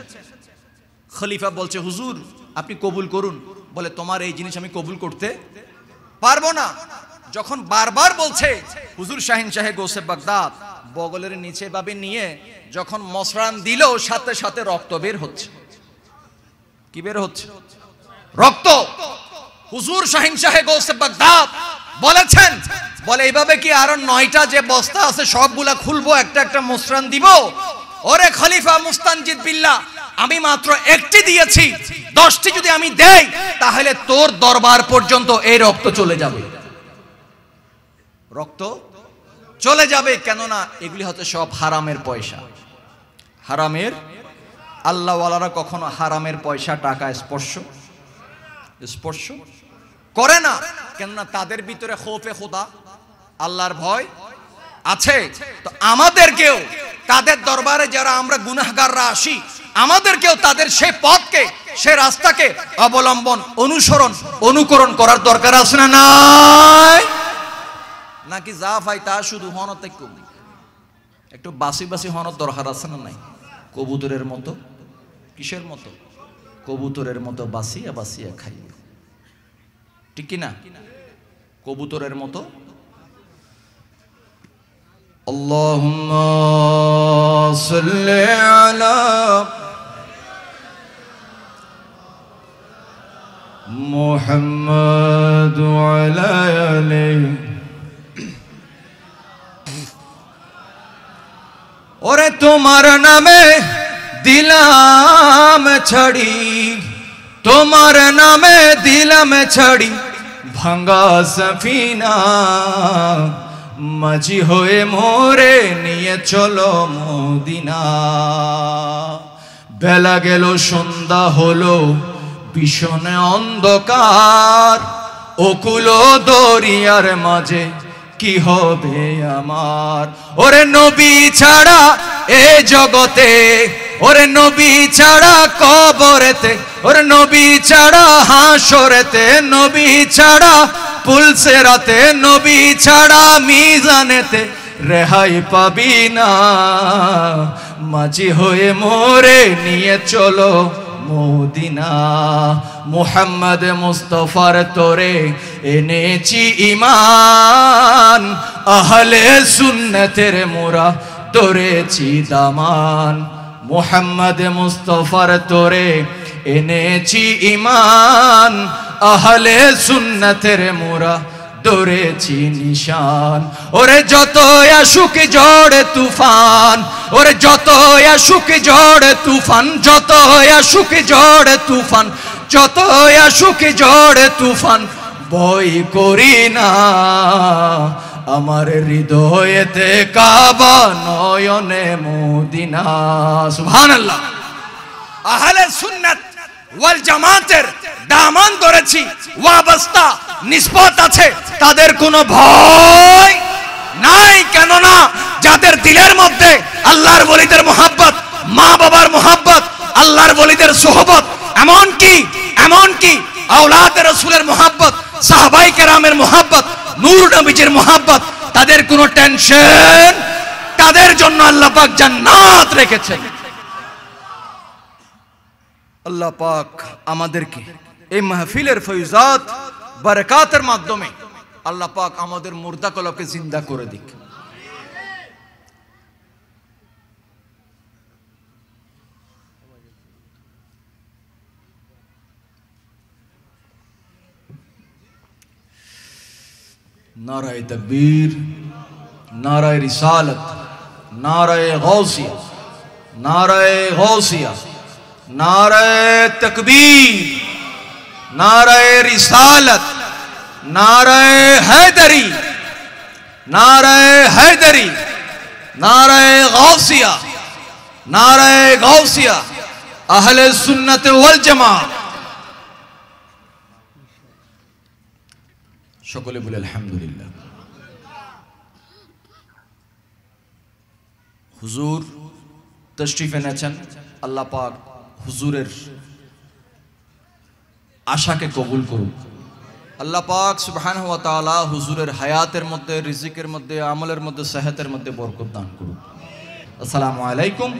খলিফা বলছে হুজুর আপনি কবুল করুন। বলে তোমার এই জিনিস আমি কবুল করতে পারবো না। যখন বারবার বলছে হুজুর শাহিন শাহে গৌসে বাগদাদ বগলের নিচে ভাবে নিয়ে যখন মসরান দিল, সাথে সাথে রক্ত বের হচ্ছে। কি বের হচ্ছে? রক্ত। হুজুর শাহিন শাহে গৌসে বাগদাদ বলেছেন, বলে এইভাবে কি আরো 9টা যে বস্তা আছে সবগুলা খুলবো, একটা একটা মসরান দিব? ওরে খলিফা মুস্তানজিদ বিল্লাহ, আমি মাত্র একটি দিয়েছি, 10টি যদি আমি দেই তাহলে তোর দরবার পর্যন্ত এই রক্ত চলে যাবে, রক্ত চলে যাবে। কেননা এগুলি হচ্ছে সব হারামের পয়সা। হারামের, আল্লাহওয়ালারা কখনো হারামের পয়সা টাকা স্পর্শ করে না। কেননা তাদের ভিতরে খৌফে খোদা, আল্লাহর ভয় আছে। তো আমাদেরকেও তাদের দরবারে যারা আমরা গুনাহগাররা আসি, আমাদেরকেও তাদের সেই পথকে, সেই রাস্তাকে অবলম্বন, অনুসরণ, অনুকরণ করার দরকার আছে না নাই? নাকি যা পাই তা শুধু হনতে একটু বাসি বাসি হনর দরকার আছে না নাই? কবুতরের মতো, কিসের মতো? কবুতরের মতো বাসিয়া বাসিয়া খাই, ঠিক কি না? কবুতরের মতো। আল্লাহুম্মা সাল্লি আলা মুহাম্মাদ ওয়া আলা আলিহি। ওরে তোমার নামে দিলাম ছাড়ি, তোমার নামে দিলাম ছাড়ি ভাঙ্গা সফিনা, মাঝি হয়ে মোরে নিয়ে চলো মদিনা। বেলা গেল সন্ধ্যা হলো ভীষণ অন্ধকার, ওকুল দরিয়ার মাঝে কি হবে আমার? ওরে নবী ছাড়া এ জগতে, ওরে নবী ছাড়া কবরেতে, ওরে নবী ছাড়া হাসরেতে, নবী ছাড়া পুলসেরাতে, নবী ছাড়া মিজানেতে রেহাই পাবি না। মাঝি হয়ে মোরে নিয়ে চলো মদিনা। মুহাম্মদ মুস্তাফার তোরে এনেছি ঈমান, আহলে সুন্নতের মোরা তোরেছি দামান। মুহাম্মদ মুস্তাফার তোরে এনেছি ঈমান, আহলে সুন্নতের মোরা ধরেছি নিশান। ওরে যত আসুক ঝড় তুফান, ওরে যত আসুক ঝড় তুফান, যত আসুক ঝড় তুফান, যত আসুক ঝড় তুফান, ভয় করি না। আমার হৃদয়েতে কাবা, নয়নে মদিনা। সুবহানাল্লাহ। আহলে সুন্নাত ওয়াল জামাতের দামান ধরেছি, ওয়াবস্তা নিসবত আছে, তাদের কোনো ভয় নাই। কেননা যাদের দিলের মধ্যে আল্লাহর ওলিদের মোহাব্বত, মা বাবার মোহাব্বত, আল্লাহর ওলিদের সোহবত, এমনকি আওলাদের রাসূলের মোহাব্বত, সাহাবায়ে কেরামের মোহাব্বত, নূর নবীজির মোহাব্বত, তাদের কোনো টেনশন, তাদের জন্য আল্লাহ পাক জান্নাত রেখেছেন। আল্লাহ পাক আমাদেরকে এই মাহফিলের ফয়জাত বারাকাতের মাধ্যমে আল্লাহ পাক আমাদের মুর্দা কলবকে জিন্দা করে দিক। नाराए तकबीर, नाराए रिसालत, नाराए गौसिया, नाराए गौसिया, नाराए तकबीर, नाराए रिसालत, नाराए हैदरी, नाराए हैदरी, नाराए गौसिया, नाराए गौसिया, अहले सुन्नत वल जमात। সকলে বলে আলহামদুলিল্লাহ। হুজুর তশরিফ এনেছেন, আল্লাহ পাক হুজুরের আশাকে কবুল করুন। আল্লাহ পাক সুবহানাহু ওয়া তাআলা হুজুরের হায়াতের মধ্যে, রিজিকের মধ্যে, আমলের মধ্যে, সেহতের মধ্যে বরকত দান করুন। আসসালামু আলাইকুম।